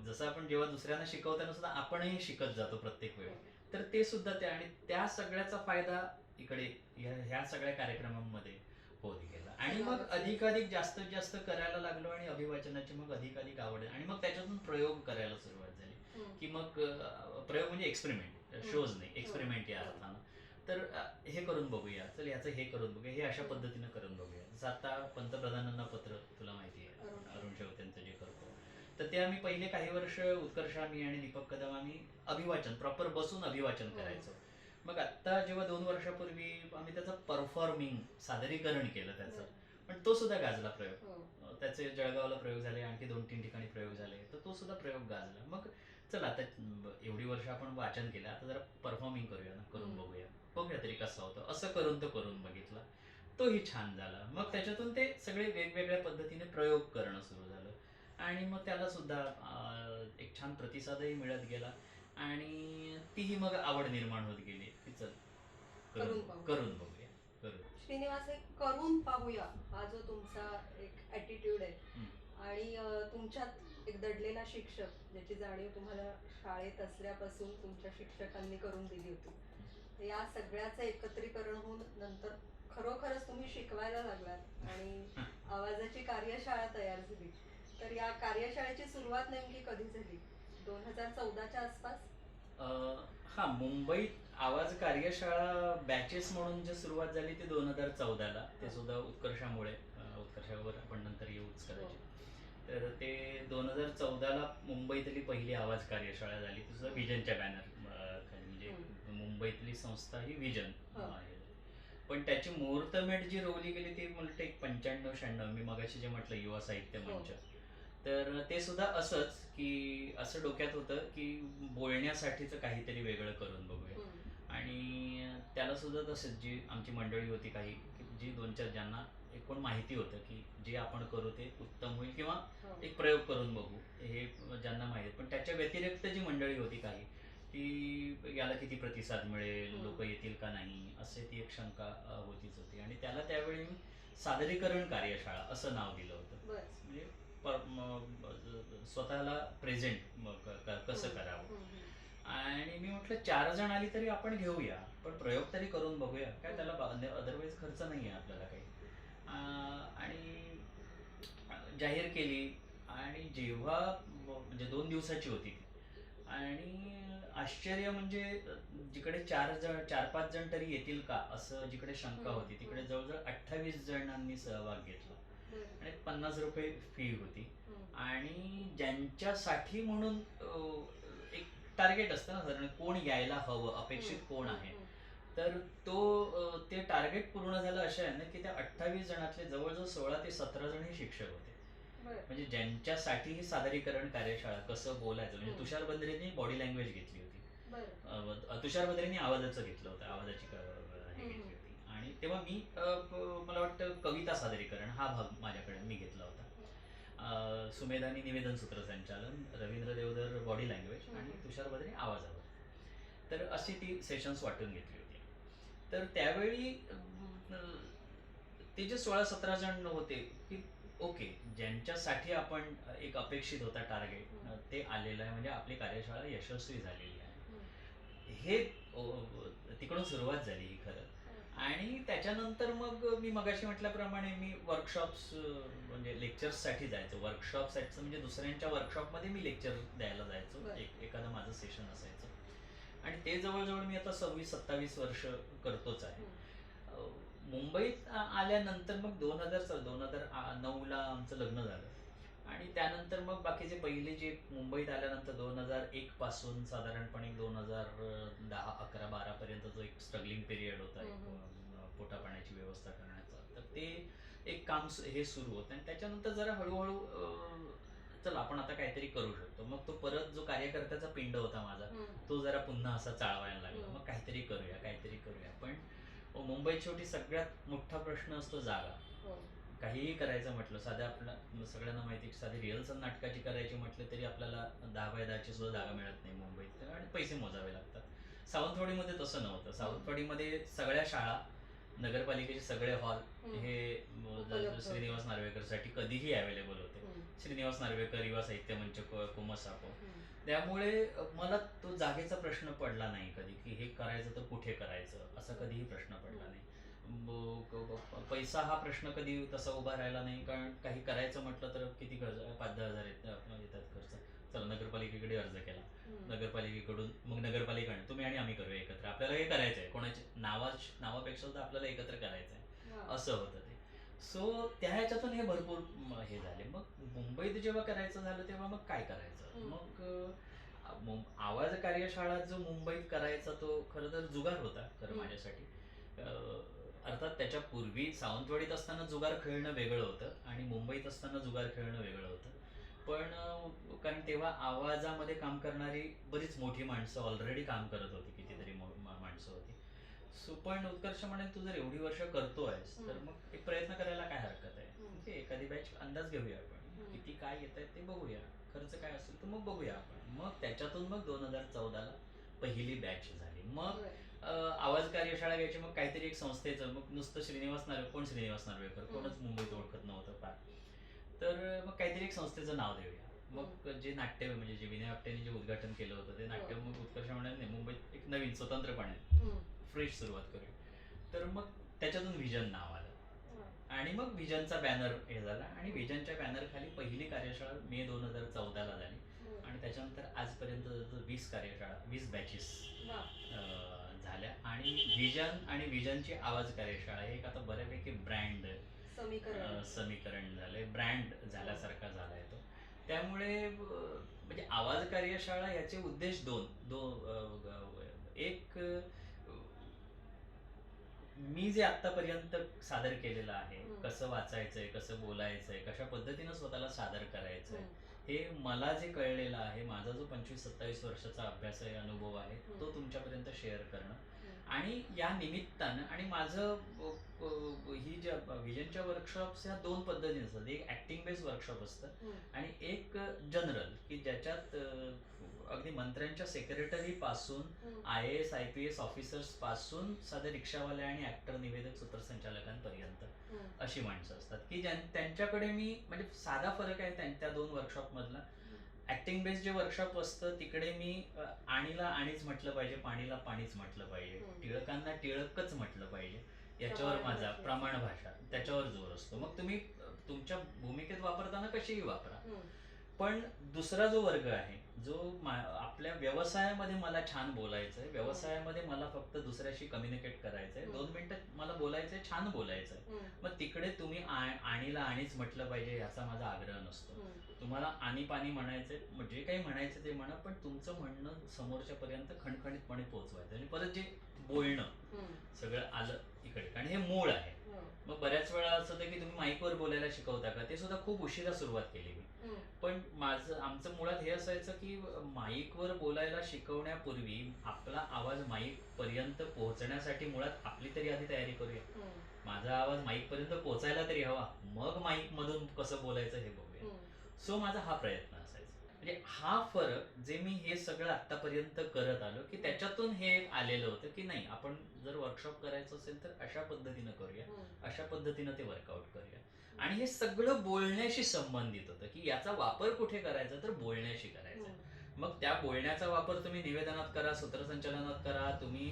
जसं आपण जेव्हा दुसऱ्यांना शिकवताना सुद्धा आपणही शिकत जातो प्रत्येक वेळी. तर ते सुद्धा त्या आणि त्या सगळ्याचा फायदा इकडे ह्या सगळ्या कार्यक्रमांमध्ये होत गेला. आणि मग अधिकाधिक जास्तीत जास्त करायला लागलो आणि अभिवाचनाची मग अधिकाधिक आवड आणि मग त्याच्यातून प्रयोग करायला सुरुवात झाली. की मग प्रयोग म्हणजे एक्सपेरिमेंट, शोज नाही, एक्सपेरिमेंट या अर्थानं. तर हे करून बघूया, चल याचं हे करून बघूया, हे अशा पद्धतीनं करून बघूया. जसं आता पंतप्रधानांना पत्र तुला माहिती आहे, अरुण शेवतेंचं जे करतो, तर ते आम्ही पहिले काही वर्ष उत्कर्ष आम्ही आणि दीपक कदम आम्ही अभिवाचन प्रॉपर बसून अभिवाचन करायचो. मग आत्ता जेव्हा 2 वर्षापूर्वी आम्ही त्याचं परफॉर्मिंग सादरीकरण केलं त्याचं, पण तो सुद्धा गाजला प्रयोग. त्याचे जळगावला प्रयोग झाले, आणखी 2-3 ठिकाणी प्रयोग झाले, तर तो सुद्धा प्रयोग गाजला. मग चला आता एवढी वर्ष आपण वाचन केलं, आता जरा परफॉर्मिंग करूया ना, करून बघूया तरी कसं होतं. असं करून तो करून बघितला, तोही छान झाला. मग त्याच्यातून ते सगळे वेगवेगळ्या पद्धतीने प्रयोग करणं सुरू झालं आणि मग त्याला सुद्धा एक छान प्रतिसादही मिळत गेला आणि तीही मग आवड निर्माण होत गेली की चल करून बघूया. श्रीनिवास, एक करून पाहूया हा जो तुमचा एक ॲटिट्यूड आहे आणि तुमच्यात एक दडलेला शिक्षक, ज्याची जाणीव तुम्हाला शाळेत असल्यापासून तुमच्या शिक्षकांनी करून दिली होती, या सगळ्याचं एकत्रीकरण होऊन नंतर खरोखरच तुम्ही शिकवायला लागलात आणि आवाजाची कार्यशाळा तयार झाली. तर या कार्यशाळेची सुरुवात नेमकी कधी झाली? 2014च्या आसपास? हा, मुंबईत आवाज कार्यशाळा बॅचेस म्हणून जी सुरुवात झाली ती 2014ला, ते सुद्धा उत्कर्षामुळे. उत्कर्षावर आपण नंतर येऊच करायचे. तर ते 2014ला मुंबईतली पहिली आवाज कार्यशाळा झाली, ती सुद्धा विजनच्या बॅनर खाली. म्हणजे मुंबईतली संस्था ही विजन आहे. पण त्याची मुहूर्तमेढ जी रोवली गेली ती म्हणते 95-96, मी मगाशी जे म्हटलं युवा साहित्य मंच, तर ते सुद्धा असंच की असं डोक्यात होतं की बोलण्यासाठीचं काहीतरी वेगळं करून बघूया. आणि त्याला सुद्धा तसंच जी आमची मंडळी होती काही, की जी 2-4 ज्यांना एकूण माहिती होतं की जे आपण करू ते उत्तम होईल किंवा एक प्रयोग करून बघू हे ज्यांना माहिती. पण त्याच्या व्यतिरिक्त जी मंडळी होती काही, की याला किती प्रतिसाद मिळेल, लोक येतील का नाही, असे ती एक शंका होतीच होती. आणि त्याला त्यावेळी मी सादरीकरण कार्यशाळा असं नाव दिलं होतं. म्हणजे स्वतःला प्रेझेंट कसं करावं. आणि मी म्हटलं 4 जण आली तरी आपण घेऊया, पण प्रयोग तरी करून बघूया, काय त्याला अदरवाईज खर्च नाही आहे आपल्याला काही. आणि जाहीर केली आणि जेव्हा म्हणजे 2 दिवसाची होती ती, आणि आश्चर्य म्हणजे जिकडे 4-5 जण तरी येतील का असं जिकडे शंका होती, तिकडे जवळजवळ 28 जणांनी सहभाग घेतला आणि 50 रुपये फी होती. आणि ज्यांच्यासाठी म्हणून एक टार्गेट असतं ना साधारण, कोण यायला हवं, अपेक्षित कोण आहे, तर ते टार्गेट पूर्ण झालं अशा आहे ना की त्या 28 जणातले जवळजवळ 16 ते 17 जण हे शिक्षक होते. म्हणजे ज्यांच्यासाठी ही सादरीकरण कार्यशाळा कसं बोलायचं, म्हणजे तुषार बंद्रेंनी बॉडी लँग्वेज घेतली होती, तुषार बंद्रेंनी आवाजाचं घेतलं होतं, आवाजाची हे घेतली होती. आणि तेव्हा मी मला वाटतं कविता सादरीकरण हा भाग माझ्याकडे मी घेतला होता. सुमेधानी निवेदन सूत्रसंचालन, रवींद्र देवधर बॉडी लँग्वेज आणि तुषार बद्रे आवाजावर. तर अशी ती सेशन्स वाटून घेतली होती. तर त्यावेळी ते जे 16-17 जण होते की ओके, ज्यांच्यासाठी आपण एक अपेक्षित होता टार्गेट ते आलेलं आहे, म्हणजे आपली कार्यशाळा यशस्वी झालेली आहे. हे तिकडून सुरुवात झाली ही खरं. आणि त्याच्यानंतर मग मी मगाशी म्हटल्याप्रमाणे मी वर्कशॉप्स म्हणजे लेक्चर्ससाठी जायचो. वर्कशॉपसाठी म्हणजे दुसऱ्यांच्या वर्कशॉपमध्ये मी लेक्चर द्यायला जायचो. बरं. एखादं माझं सेशन असायचं. आणि ते जवळजवळ मी आता 26-27 वर्ष करतोच आहे. मुंबईत आल्यानंतर मग 2009ला आमचं लग्न झालं. आणि त्यानंतर मग बाकीचे पहिले जे मुंबईत आल्यानंतर 2001 पासून साधारणपणे 2010-11-12 पर्यंत जो एक स्ट्रगलिंग पिरियड होता, एक पोटापाण्याची व्यवस्था करण्याचा, तर ते एक काम हे सुरू होतं. आणि त्याच्यानंतर जरा हळूहळू चल आपण आता काहीतरी करू शकतो. मग तो परत जो कार्यकर्त्याचा पिंड होता माझा, तो जरा पुन्हा असा चाळवायला लागला. मग काहीतरी करूया. पण मुंबईत शेवटी सगळ्यात मोठा प्रश्न असतो जागा. काहीही करायचं म्हटलं, साध्या आपल्या सगळ्यांना माहिती की साधी रिहर्सल नाटकाची करायची म्हटलं तरी आपल्याला 10x10ची सुद्धा जागा मिळत नाही मुंबईत, आणि पैसे मोजावे लागतात. सावंतवाडीमध्ये तसं नव्हतं. सावंतवाडीमध्ये सगळ्या शाळा, नगरपालिकेचे सगळे हॉल हे श्रीनिवास नार्वेकरसाठी कधीही अवेलेबल होते. श्रीनिवास नार्वेकर, युवा साहित्य मंच, कोमसापो. त्यामुळे मला तो जागेचा प्रश्न पडला नाही कधी, की हे करायचं तर कुठे करायचं, असा कधीही प्रश्न पडला नाही. पैसा हा प्रश्न कधी तसा उभा राहिला नाही, कारण काही करायचं म्हटलं तर किती खर्च, 5-10 हजार येतात खर्च. चला नगरपालिकेकडे अर्ज केला, नगरपालिकेकडून मग नगरपालिकेकडे तुम्ही आणि आम्ही करूया एकत्र, आपल्याला हे करायचं आहे, कोणाच्या नावापेक्षा सुद्धा आपल्याला एकत्र करायचं आहे, असं होतं ते. सो त्या ह्याच्यातून हे भरपूर हे झाले. मग मुंबईत जेव्हा करायचं झालं तेव्हा मग काय करायचं, मग आवाज कार्यशाळा जो मुंबईत करायचा तो खरं तर जुगार होता खरं माझ्यासाठी. अर्थात त्याच्यापूर्वी सावंतवाडीत असताना जुगार खेळणं वेगळं होतं आणि मुंबईत असताना जुगार खेळणं वेगळं होतं. पण कारण तेव्हा आवाजामध्ये काम करणारी बरीच मोठी माणसं ऑलरेडी काम करत होती, कितीतरी माणसं होती. सो पण उत्कर्ष म्हणेल, तू जर एवढी वर्ष करतोयस तर मग एक प्रयत्न करायला काय हरकत आहे. ठीक आहे, एखादी बॅच अंदाज घेऊया आपण, किती काय येत आहे ते बघूया, खर्च काय असेल तर मग बघूया आपण. मग त्याच्यातून मग 2014ला पहिली बॅच झाली. मग आवाज कार्यशाळा घ्यायची, मग काहीतरी एक संस्थेचं, मग नुसतं श्रीनिवास नार्वेकर कोणच मुंबईत ओळखत नव्हतं फार. तर मग काहीतरी एक संस्थेचं नाव देऊया. मग जे नाट्य म्हणजे जे विनय आपटेने जे उद्घाटन केलं होतं ते नाट्य, मग उत्कर्ष म्हणाले नाही, मुंबईत एक नवीन स्वतंत्रपणे फ्रेश सुरुवात करूया. तर मग त्याच्यातून व्हिजन नाव आलं. आणि मग व्हिजनचा बॅनर हे झाला, आणि व्हिजनच्या बॅनर खाली पहिली कार्यशाळा मे 2014ला झाली. आणि त्याच्यानंतर आजपर्यंत 20 कार्यशाळा, 20 बॅचेस झाल्या. आणि व्हिजन आणि व्हिजनची आवाज कार्यशाळा हे एक आता बऱ्यापैकी ब्रँड समीकरण झालंय, ब्रँड झाल्यासारखा झालाय तो. त्यामुळे म्हणजे आवाज कार्यशाळा याचे उद्देश एक, मी जे आतापर्यंत सादर केलेलं आहे, कसं वाचायचंय, कसं बोलायचंय, कशा पद्धतीनं स्वतःला सादर करायचंय, हे मला जे कळलेलं आहे, माझा जो 25-27 वर्षाचा अभ्यास आहे, अनुभव आहे, तो तुमच्यापर्यंत शेअर करणं. आणि या निमित्तानं, आणि माझं ही ज्या व्हिजनच्या वर्कशॉप्स ह्या 2 पद्धतीने असतात. एक ऍक्टिंग बेस्ड वर्कशॉप असतं आणि एक जनरल, की ज्याच्यात अगदी मंत्र्यांच्या सेक्रेटरी पासून IAS IPS ऑफिसर्स पासून साधे रिक्षावाले आणि ऍक्टर, निवेदक, सूत्रसंचालकांपर्यंत अशी माणसं असतात, की त्यांच्याकडे मी, म्हणजे साधा फरक आहे त्या 2 वर्कशॉप मधला. ऍक्टिंग बेस्ड जे वर्कशॉप असतं तिकडे मी आणीला आणीच म्हटलं पाहिजे, पाणीला पाणीच म्हटलं पाहिजे, टिळकांना टिळकच म्हटलं पाहिजे, याच्यावर माझा प्रमाण भाषा, त्याच्यावर जोर असतो. मग तुम्ही तुमच्या भूमिकेत वापरताना कशीही वापरा. पण दुसरा जो वर्ग आहे, जो आपल्या व्यवसायामध्ये मला छान बोलायचंय, व्यवसायामध्ये मला फक्त दुसऱ्याशी कम्युनिकेट करायचंय, 2 मिनिटं मला बोलायचंय, छान बोलायचंय, मग तिकडे तुम्ही आणीला आणीच म्हटलं पाहिजे याचा माझा आग्रह नसतो. तुम्हाला आणि पाणी म्हणायचंय, जे काही म्हणायचं ते म्हणा, पण तुमचं म्हणणं समोरच्या पर्यंत खणखणीतपणे पोहोचवायचं. आणि परत जे बोलणं सगळं आलं इकडे, कारण हे मूळ आहे. मग बऱ्याच वेळा असं होतं की तुम्ही माईकवर बोलायला शिकवता का, ते सुद्धा खूप उशिरा सुरुवात केली मी. पण आमचं मुळात हे असायचं की माईकवर बोलायला शिकवण्यापूर्वी आपला आवाज माईक पर्यंत पोहोचण्यासाठी मुळात आपली तरी आधी तयारी करूया. माझा आवाज माईक पर्यंत पोहोचायला तरी हवा, मग माईक मधून कसं बोलायचं हे बघूया. सो माझा हा प्रयत्न असायचा. म्हणजे हा फरक जे मी हे सगळं आतापर्यंत करत आलो की त्याच्यातून हे एक आलेलं होतं की नाही, आपण जर वर्कशॉप करायचं असेल तर अशा पद्धतीनं करूया, अशा पद्धतीनं ते वर्कआउट करूया. आणि हे सगळं बोलण्याशी संबंधित होतं की याचा वापर कुठे करायचा, तर बोलण्याशी करायचा. मग त्या बोलण्याचा वापर तुम्ही निवेदनात करा, सूत्रसंचालनात करा, तुम्ही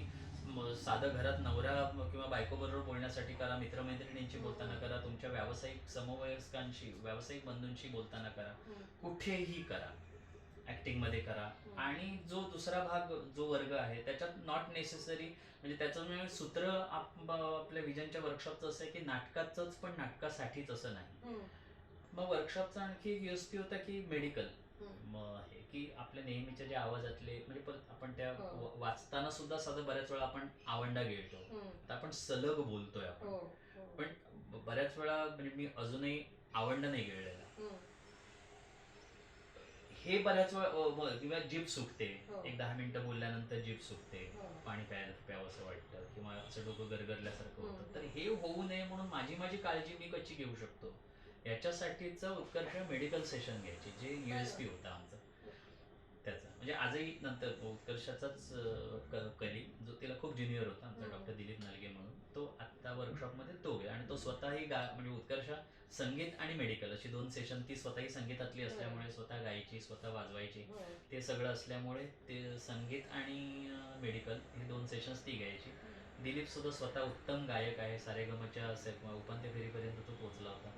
साधं घरात नवरा किंवा बायको बरोबर बोलण्यासाठी करा, मित्रमैत्रिणींशी बोलताना करा, तुमच्या व्यावसायिक समवयस्कांशी, व्यावसायिक बंधूंशी बोलताना करा, कुठेही करा, ऍक्टिंग मध्ये करा. आणि जो दुसरा भाग जो वर्ग आहे त्याच्यात नॉट नेसेसरी, म्हणजे त्याचं सूत्र आपल्या विजनच्या वर्कशॉपचं असं आहे की नाटकाचंच पण नाटकासाठीच असं नाही. मग वर्कशॉपचा आणखी एक युएसपी होता की मेडिकल हे की आपल्या नेहमीच्या जे आवाजातले, म्हणजे परत आपण त्या वाचताना सुद्धा साधं बऱ्याच वेळा आपण आवंडा गिळतो, आता आपण सलग बोलतोय आपण, पण बऱ्याच वेळा म्हणजे मी अजूनही आवंडा नाही गिळलेला. हे बऱ्याच वेळा किंवा जीभ सुटते, एक 10 मिनिटं बोलल्यानंतर जीभ सुटते, पाणी प्यावं असं वाटतं किंवा असं डोकं गरगरल्यासारखं होतं. तर हे होऊ नये म्हणून माझी काळजी मी कशी घेऊ शकतो याच्यासाठीचं उत्कर्ष मेडिकल सेशन घ्यायचे, जे युएसपी होता आमचं त्याचा. म्हणजे आजही नंतर उत्कर्षाचाच कलिग जो तिला खूप ज्युनियर होता आमचा, डॉक्टर दिलीप नलगे म्हणून, तो आत्ता वर्कशॉपमध्ये तो गेला. आणि तो स्वतःही म्हणजे उत्कर्ष संगीत आणि मेडिकल अशी 2 सेशन, ती स्वतःही संगीतातली असल्यामुळे स्वतः गायची, स्वतः वाजवायची, ते सगळं असल्यामुळे ते संगीत आणि मेडिकल हे 2 सेशन्स ती घ्यायची. दिलीप सुद्धा स्वतः उत्तम गायक आहे, सारेगमच्या उपांत्य फेरीपर्यंत तो पोहोचला होता,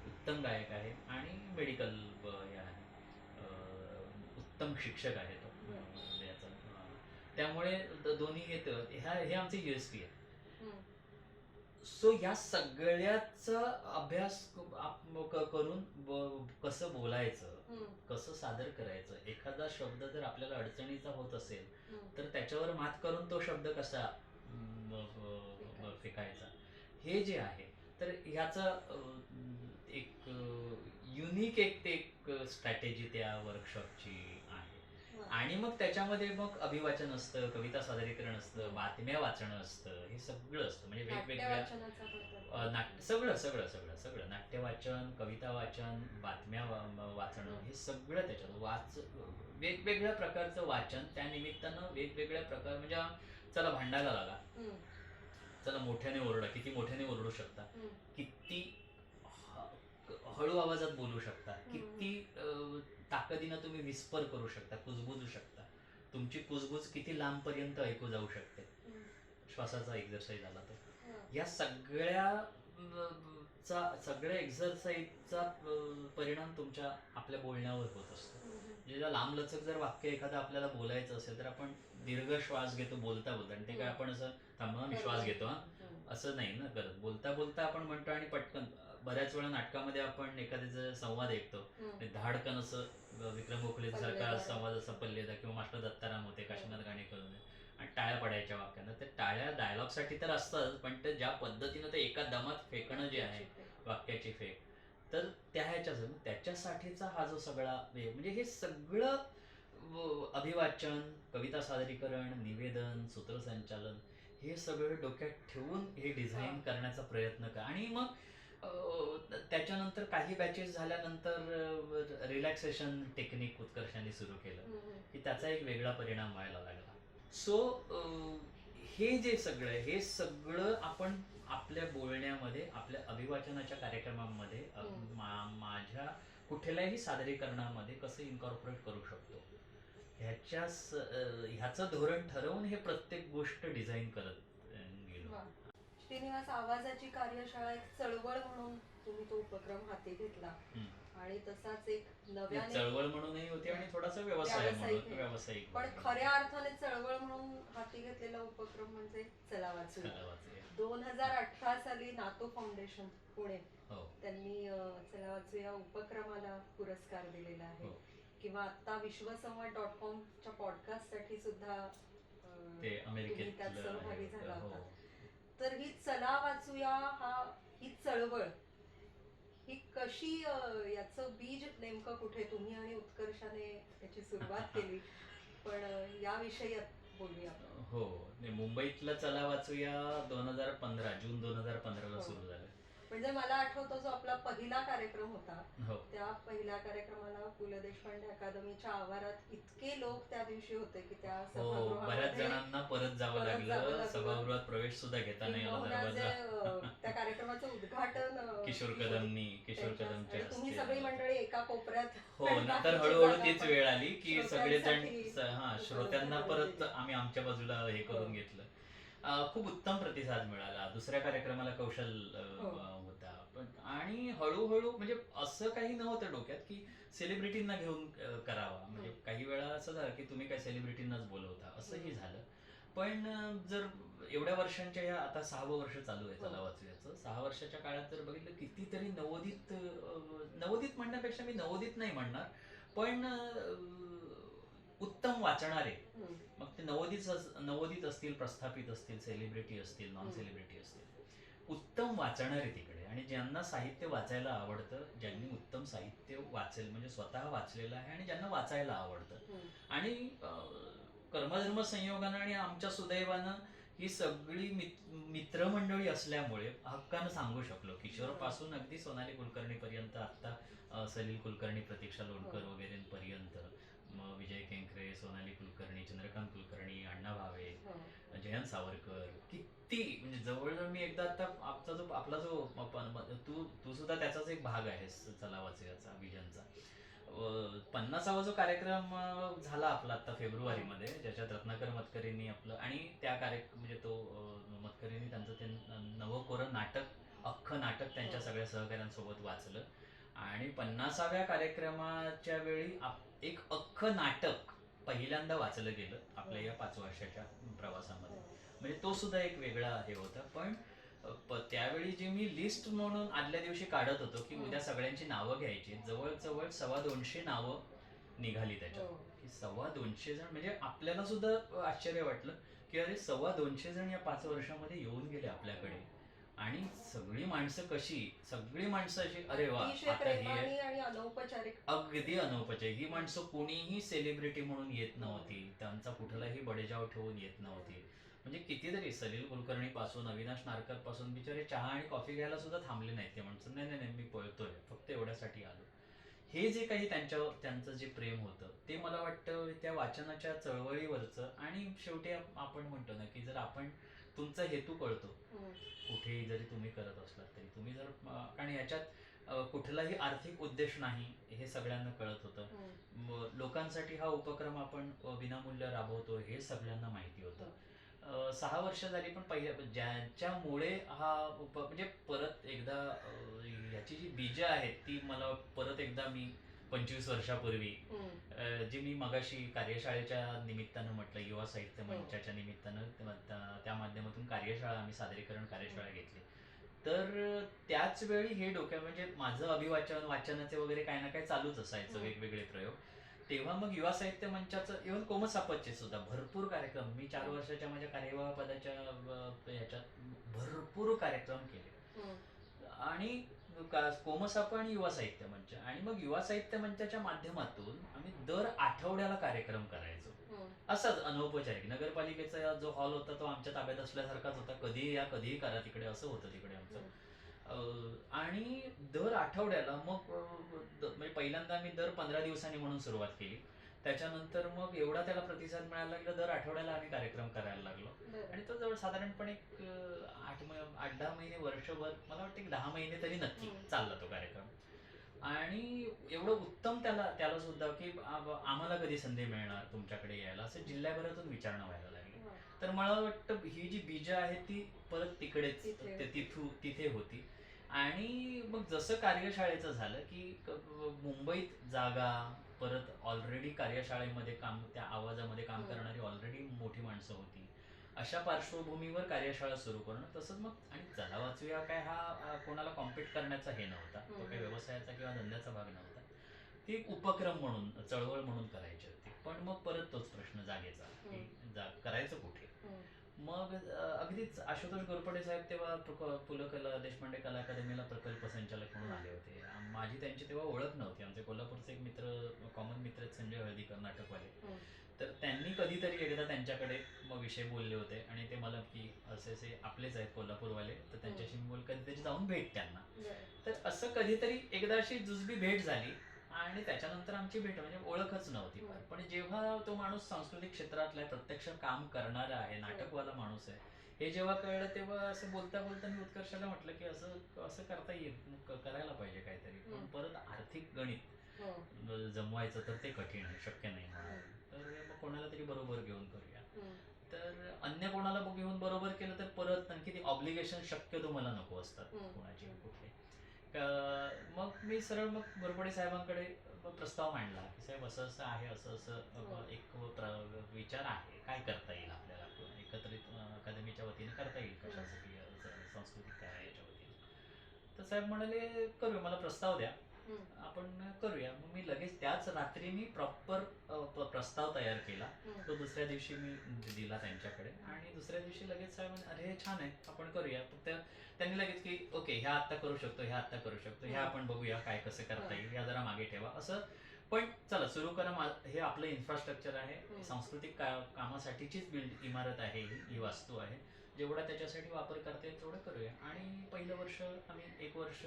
उत्तम गायक आहे आणि मेडिकल हे आहे, उत्तम शिक्षक आहे तो याचा. त्यामुळे दोन्ही हे आमचे युएसपी आहे. सो या सगळ्याचा अभ्यास करून कसं बोलायचं, कसं सादर करायचं, एखादा शब्द जर आपल्याला अडचणीचा होत असेल तर त्याच्यावर मात करून तो शब्द कसा फेकायचा, हे जे आहे, तर ह्याचा एक युनिक एक स्ट्रॅटेजी त्या वर्कशॉपची आहे. आणि मग त्याच्यामध्ये मग अभिवाचन असतं, कविता सादरीकरण असतं, बातम्या वाचणं असतं, हे सगळं असतं. म्हणजे वेगवेगळ्या सगळं सगळं सगळं सगळं नाट्य वाचन, कविता वाचन, बातम्या वाचणं, हे सगळं त्याच्यात वेगवेगळ्या प्रकारचं वाचन. त्या निमित्तानं वेगवेगळ्या प्रकार, म्हणजे चला भांडायला लागा, चला मोठ्याने ओरडा, किती मोठ्याने ओरडू शकता, किती हळू आवाजात बोलू शकता, किती ताकदीनं तुम्ही विस्पर करू शकता, कुजबुजू शकता, तुमची कुजबुज किती लांबपर्यंत ऐकू जाऊ शकते, श्वासाचा एक्झरसाइज आला तर. या सगळ्या एक्झरसाइजचा परिणाम तुमच्या आपल्या बोलण्यावर होत असतो. म्हणजे लांबलचक जर वाक्य एखादं आपल्याला बोलायचं असेल तर आपण दीर्घ श्वास घेतो बोलता बोलता, आणि ते काय आपण असं थांबा मी श्वास घेतो असं नाही ना करत, बोलता बोलता आपण म्हणतो. आणि पटकन बऱ्याच वेळा नाटकामध्ये आपण एखाद्याचा संवाद ऐकतो, धाडकन असं विक्रम गोखले सारखा संवाद असा पल्लेदा, किंवा मास्टर दत्ताराम होते काशीनाथ गाणे करून, आणि टाळ्या पडायच्या वाक्यांना. ते टाळ्या डायलॉगसाठी तर असतात, पण ते ज्या पद्धतीनं ते एका दमात फेकणं जे आहे, वाक्याची फेक, तर त्याच्यासाठीचा हा जो सगळा म्हणजे हे सगळं अभिवाचन, कविता सादरीकरण, निवेदन, सूत्रसंचालन, हे सगळं डोक्यात ठेवून हे डिझाईन करण्याचा प्रयत्न करा. आणि मग त्याच्यानंतर काही बॅचेस झाल्यानंतर रिलॅक्सेशन टेक्निक उत्कर्षाने सुरू केलं की त्याचा एक वेगळा परिणाम व्हायला लागला. सो हे सगळं आपण आपल्या बोलण्यामध्ये, आपल्या अभिवाचनाच्या कार्यक्रमांमध्ये, माझ्या कुठल्याही सादरीकरणामध्ये कसं इन्कॉर्पोरेट करू शकतो, ह्याचं धोरण ठरवून हे प्रत्येक गोष्ट डिझाईन करत गेलो. श्रीनिवास, आवाजाची कार्यशाळा एक चळवळ म्हणून तुम्ही तो उपक्रम हाती घेतला, आणि तसाच एक नव्याने चळवळ म्हणूनही होती आणि थोडासा व्यावसायिक, पण खऱ्या अर्थाने चळवळ म्हणून हाती घेतलेला उपक्रम म्हणजे चला वाचूया. 2018 साली नातो फाउंडेशन पुणे त्यांनी चला वाचूया उपक्रमाला पुरस्कार दिलेला आहे, किंवा आता विश्वसंवाद.com पॉडकास्ट साठी सुद्धा ते अमेरिकेत त्यात सहभागी झाला होता. तर ही चला वाचूया ही चळवळ, ही कशी, याचं बीज नेमकं कुठे, तुम्ही आणि उत्कर्षाने याची सुरुवात केली, पण याविषयी बोलूया. हो, मुंबईतला चला वाचूया 2015 जून 2015 ला सुरू झालं. म्हणजे मला आठवतो जो आपला पहिला कार्यक्रम होता, हो त्या पहिल्या कार्यक्रमाला पु ल देशपांडे अकादमीच्या आवारात इतके लोक त्या दिवशी होते की त्या हो, बऱ्याच सभागृहामध्ये जणांना परत जावं परत जावं लागलं, लागलं. सभागृहात प्रवेश सुद्धा घेता नाही आला किंबहुना जे दरवाजा. त्या कार्यक्रमाचं उद्घाटन किशोर किशोर कदमच्या आणि तुम्ही हस्ते सगळी झालं. मंडळी एका कोपऱ्यात हो, आणि नंतर बाकीची हळूहळू जागा तीच पण वेळ आली की सगळेजण श्रोत्यांसाठी श्रोत्यांना उपलब्ध परत करून दिली. आम्ही आमच्या बाजूला हे करून हो. घेतलं. खूप उत्तम प्रतिसाद मिळाला. दुसऱ्या कार्यक्रमाला कौशल हो. होता. पण आणि हळूहळू म्हणजे असं काही नव्हतं डोक्यात की सेलिब्रिटींना घेऊन करावा. म्हणजे काही वेळा असं झालं की तुम्ही काय सेलिब्रिटींनाच बोलवता असंही झालं. पण जर एवढ्या वर्षांच्या या आता 6वं वर्ष चालू आहे हो. चला वाचूयाचं. 6 वर्षाच्या काळात जर बघितलं कितीतरी नवोदित नवोदित म्हणण्यापेक्षा मी नवोदित नाही म्हणणार, पण उत्तम वाचणारे, हम्म. मग ते नवोदित असतील, प्रस्थापित असतील, सेलिब्रिटी असतील, नॉन सेलिब्रिटी असतील, उत्तम वाचणारे तिकडे आणि ज्यांना साहित्य वाचायला आवडतं, ज्यांनी उत्तम साहित्य वाचेल म्हणजे स्वतः वाचलेलं आहे आणि ज्यांना वाचायला आवडतं. हम्म. आणि कर्मधर्म संयोगानं आणि आमच्या सुदैवानं ही सगळी मित्रमंडळी असल्यामुळे हक्कानं सांगू शकलो. किशोरपासून अगदी सोनाली कुलकर्णीपर्यंत, आत्ता सलील कुलकर्णी, प्रतीक्षा लोणकर वगैरेंपर्यंत, मग विजय केंकरे, सोनाली कुलकर्णी, चंद्रकांत कुलकर्णी, अण्णा भावे, हो. जयंत सावरकर, किती म्हणजे जवळजवळ मी एकदा आता आपला जो तू सुद्धा त्याचाच एक भाग आहेस चला वाचूयाचा विजनचा. 50वा जो कार्यक्रम झाला आपला आता फेब्रुवारीमध्ये, ज्याच्यात रत्नाकर मतकरींनी आपलं आणि त्या म्हणजे तो मतकरींनी त्यांचं ते नवकोरं नाटक, अख्खं नाटक त्यांच्या सगळ्या सहकाऱ्यांसोबत वाचलं आणि 50व्या कार्यक्रमाच्या वेळी एक अख्खं नाटक पहिल्यांदा वाचलं गेलं आपल्या या 5 वर्षाच्या प्रवासामध्ये. म्हणजे तो सुद्धा एक वेगळा हे होता. पण त्यावेळी जी मी लिस्ट म्हणून आदल्या दिवशी काढत होतो की उद्या सगळ्यांची नावं घ्यायची, जवळजवळ 250 नावं निघाली त्याच्यात. हो. की 250 जण म्हणजे आपल्याला सुद्धा आश्चर्य वाटलं की अरे 250 जण या 5 वर्षामध्ये येऊन गेले आपल्याकडे. आणि सगळी माणसं सगळी माणसं अशी अरे वा अतिशय आता ही प्रेमाने आणि अनौपचारिक. अगदी अनौपचारिक. ही माणसं कोणीही सेलिब्रिटी म्हणून येत नव्हती, त्यांचा कुठलाही बडेजाव ठेवून येत नव्हती. म्हणजे कितीतरी सलील कुलकर्णी पासून, अविनाश नारकर पासून बिचारे चहा आणि कॉफी घ्यायला सुद्धा थांबले नाहीत. ते म्हणतात नाही नाही मी पळतोय, फक्त एवढ्यासाठी आलो. हे जे काही त्यांचं जे प्रेम होतं ते मला वाटतं त्या वाचनाच्या चळवळीवरचं. आणि शेवटी आपण म्हणतो ना की जर आपण तुमचा हेतू कळतो, कुठेही जरी तुम्ही करत असलात तरी तुम्ही जर आणि याच्यात कुठलाही आर्थिक उद्देश नाही हे सगळ्यांना कळत होतं. लोकांसाठी हा उपक्रम आपण विनामूल्य राबवतो हे सगळ्यांना माहिती होतं. 6 वर्ष झाली, पण ज्याच्यामुळे हा म्हणजे परत एकदा ह्याची जी बीजं आहेत ती मला परत एकदा मी 25 वर्षापूर्वी जी मी मगाशी कार्यशाळेच्या निमित्तानं म्हटलं, युवा साहित्य मंचाच्या निमित्तानं त्या माध्यमातून आम्ही सादरीकरण कार्यशाळा घेतली. तर त्याच वेळी हे म्हणजे माझं अभिवाचन, वाचनाचे वगैरे काही ना काही चालूच असायचं, वेगवेगळे प्रयोग. तेव्हा मग युवा साहित्य मंचाचं इव्हन कोमसापतचे सुद्धा भरपूर कार्यक्रम मी 4 वर्षाच्या माझ्या कार्यवाह पदाच्या ह्याच्यात भरपूर कार्यक्रम केले. आणि कोमसाप आणि युवा साहित्य मंच, आणि मग युवा साहित्य मंचाच्या माध्यमातून आम्ही दर आठवड्याला कार्यक्रम करायचो. असंच अनौपचारिक. नगरपालिकेचा जो हॉल होता तो आमच्या ताब्यात असल्यासारखाच होता, कधीही या कधीही करा तिकडे, असं होतं तिकडे आमचं. आणि दर आठवड्याला मग म्हणजे पहिल्यांदा आम्ही दर 15 दिवसांनी म्हणून सुरुवात केली. त्याच्यानंतर मग एवढा त्याला प्रतिसाद मिळायला लागला, दर आठवड्याला आम्ही कार्यक्रम करायला लागलो. आणि तो जवळ साधारणपणे 8-10 महिने, वर्षभर, मला वाटतं की 10 महिने तरी नक्की चालला तो कार्यक्रम. आणि एवढं उत्तम त्याला सुद्धा की आम्हाला कधी संधी मिळणार तुमच्याकडे यायला, असं जिल्ह्याभरातून विचारणं व्हायला लागली. तर मला वाटतं ही जी बीजं आहेत ती परत तिथे होती. आणि मग जसं कार्यशाळेचं झालं की मुंबईत जागा, परत ऑलरेडी कार्यशाळेमध्ये त्या आवाजामध्ये काम करणारी ऑलरेडी मोठी माणसं होती, अशा पार्श्वभूमीवर कार्यशाळा सुरू करणं. तसंच मग आणि चला वाचूया काय हा कोणाला कॉम्पिट करण्याचा हे नव्हता, तो काही व्यवसायाचा किंवा धंद्याचा भाग नव्हता. ती एक उपक्रम म्हणून, चळवळ म्हणून करायची होती. पण मग परत तोच प्रश्न जागेचा की करायचं कुठे. मग अगदीच आशुतोष गोरपडे साहेब तेव्हा पु ल देशपांडे कला अकादमीला प्रकल्प संचालक म्हणून आले होते. माझी त्यांची तेव्हा ओळख नव्हती. आमचे कोल्हापूरचे एक मित्र, कॉमन मित्र, संजय हळदीकर, नाटकवाले. तर त्यांनी कधीतरी एकदा त्यांच्याकडे मग विषय बोलले होते आणि ते मला की असे असे आपलेच आहेत कोल्हापूरवाले, तर त्यांच्याशी मी बोल कधीतरी जाऊन भेट त्यांना. तर असं कधीतरी एकदा अशी जुजबी भेट झाली आणि त्याच्यानंतर आमची भेट म्हणजे ओळखच नव्हती फार. पण जेव्हा तो माणूस सांस्कृतिक क्षेत्रातला आहे, प्रत्यक्ष काम करणारा आहे, नाटकवाला माणूस आहे, हे जेव्हा कळलं तेव्हा असं बोलता बोलता मी उत्कर्षाला म्हटलं की असं असं करता येईल, करायला पाहिजे काहीतरी. पण परत आर्थिक गणित जमवायचं तर ते कठीण आहे, शक्य नाही होणार. तर मग कोणाला तरी बरोबर घेऊन करूया. तर अन्य कोणाला घेऊन बरोबर केलं तर परत आणखी ती ऑब्लिगेशन शक्यतो मला नको असतात कोणाची कुठे. मग मी सरळ मग घोरपडे साहेबांकडे प्रस्ताव मांडला की साहेब असं असं आहे, असं असं एक विचार आहे, काय करता येईल आपल्याला एकत्रित अकादमीच्या वतीने करता येईल कशासाठी सांस्कृतिक काय याच्या वतीने. तर साहेब म्हणाले करूया, मला प्रस्ताव द्या, आपण करूया. मग मी लगेच त्याच रात्री मी प्रॉपर प्रस्ताव तयार केला. तो दुसऱ्या दिवशी मी दिला त्यांच्याकडे आणि दुसऱ्या दिवशी लगेच साहेब म्हणाले, अरे हे छान आहे, आपण करूया. फक्त त्यांनी लगेच की ओके ह्या आत्ता करू शकतो, ह्या आत्ता करू शकतो, ह्या आपण बघूया काय कसं करता येईल, ह्या जरा मागे ठेवा असं. पण चला सुरू करा, हे आपलं इन्फ्रास्ट्रक्चर आहे, सांस्कृतिक कामासाठीचीच इमारत आहे, ही वास्तू आहे, जेवढा त्याच्यासाठी वापर करता येईल तेवढं करूया. आणि पहिलं वर्ष आम्ही 1 वर्ष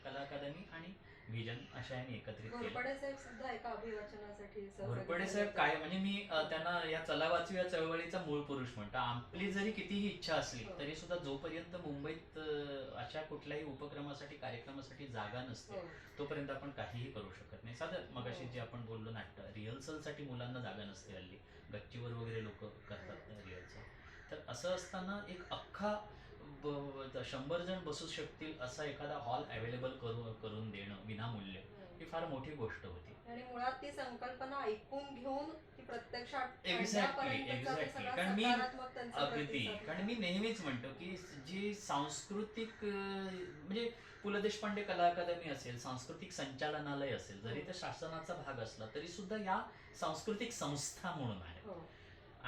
कला अकादमी आणि व्हिजन अशा याने एकत्रित केलं. घोरपडे साहेब सुद्धा एका अभिवाचनासाठी घोरपडे साहेब काय म्हणजे मी त्यांना या चला वाचू या चळवळीचा मूळ पुरुष म्हणतो. आपली जरी कितीही इच्छा असली तरी सुद्धा जोपर्यंत मुंबईत अशा कुठल्याही उपक्रमासाठी कार्यक्रमासाठी जागा नसते तोपर्यंत आपण काहीही करू शकत नाही. साधं मगाशी जे आपण बोललो नाट्य रिहर्सलसाठी मुलांना जागा नसते हल्ली, गच्चीवर वगैरे लोक करतात रिहर्सल. तर असं असताना एक अख्खा 100 जण बसू शकतील असा एखादा हॉल अवेलेबल करून देणं विनामूल्य ही फार मोठी गोष्ट होती. आणि मुळात ती संकल्पना ऐकून घेऊन ती प्रत्यक्षात एक्झॅक्टली कारण मी नेहमीच म्हणतो की जी सांस्कृतिक म्हणजे पु ल देशपांडे कला अकादमी असेल, सांस्कृतिक संचालनालय असेल, जरी ते शासनाचा भाग असला तरी सुद्धा या सांस्कृतिक संस्था म्हणून आहे.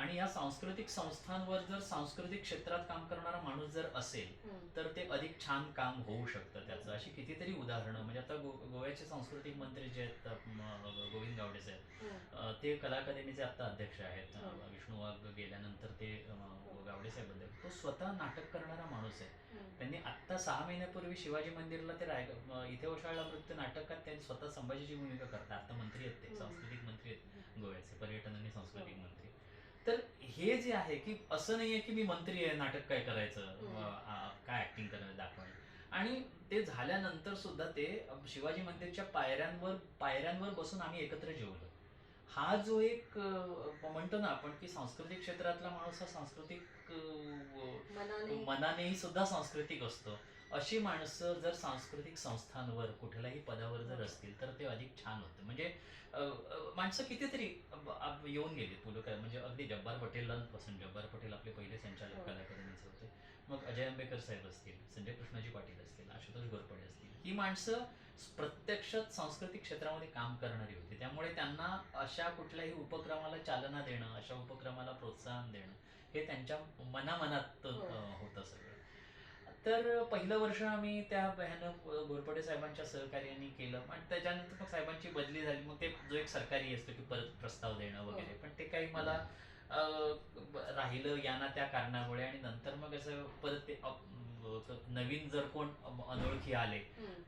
आणि या सांस्कृतिक संस्थांवर जर सांस्कृतिक क्षेत्रात काम करणारा माणूस जर असेल तर ते अधिक छान काम होऊ शकतं त्याचं. अशी कितीतरी उदाहरणं म्हणजे आता गोव्याचे सांस्कृतिक मंत्री जे आहेत गोविंद गावडे साहेब, ते कला अकादमीचे आता अध्यक्ष आहेत. विष्णू वाघ गेल्यानंतर ते गावडे साहेब बद्दल तो स्वतः नाटक करणारा माणूस आहे. त्यांनी आत्ता 6 महिन्यापूर्वी शिवाजी मंदिरला ते इथे ओशाळला मृत्यू नाटकात त्यांनी स्वतः संभाजीची भूमिका करतात. आता मंत्री आहेत ते, सांस्कृतिक मंत्री आहेत गोव्याचे, पर्यटन आणि सांस्कृतिक मंत्री. तर हे जे आहे की असं नाहीये की मी मंत्री आहे नाटक काय करायचं, काय ऍक्टिंग करायला दाखवायला. आणि ते झाल्यानंतर सुद्धा ते शिवाजी मंदिरच्या पायऱ्यांवर बसून आम्ही एकत्र जेवलो. हा जो एक म्हणतो ना आपण की सांस्कृतिक क्षेत्रातला माणूस हा सांस्कृतिक मनानेही सुद्धा सांस्कृतिक असतो. अशी माणसं जर सांस्कृतिक संस्थांवर कुठल्याही पदावर जर असतील तर ते अधिक छान होतं. म्हणजे माणसं कितीतरी येऊन गेली म्हणजे अगदी जब्बार पटेलांपासून, जब्बार पटेल आपले पहिले संचालक कला अकादमीचे होते, मग अजय आंबेकर साहेब असतील, संजय कृष्णाजी पाटील असतील, आशुतोष घोरपडे असतील, ही माणसं प्रत्यक्षात सांस्कृतिक क्षेत्रामध्ये काम करणारी होती. त्यामुळे त्यांना अशा कुठल्याही उपक्रमाला चालना देणं, अशा उपक्रमाला प्रोत्साहन देणं हे त्यांच्या मनात होतं सगळं. तर पहिलं वर्ष आम्ही त्या ह्यानं घोरपडे साहेबांच्या सहकार्याने केलं. आणि त्याच्यानंतर मग साहेबांची बदली झाली. मग ते जो एक सरकारी असतो की परत प्रस्ताव देणं वगैरे, पण ते काही मला राहिलं याना त्या कारणामुळे. आणि नंतर मग असं परत ते नवीन जर कोण अनोळखी आले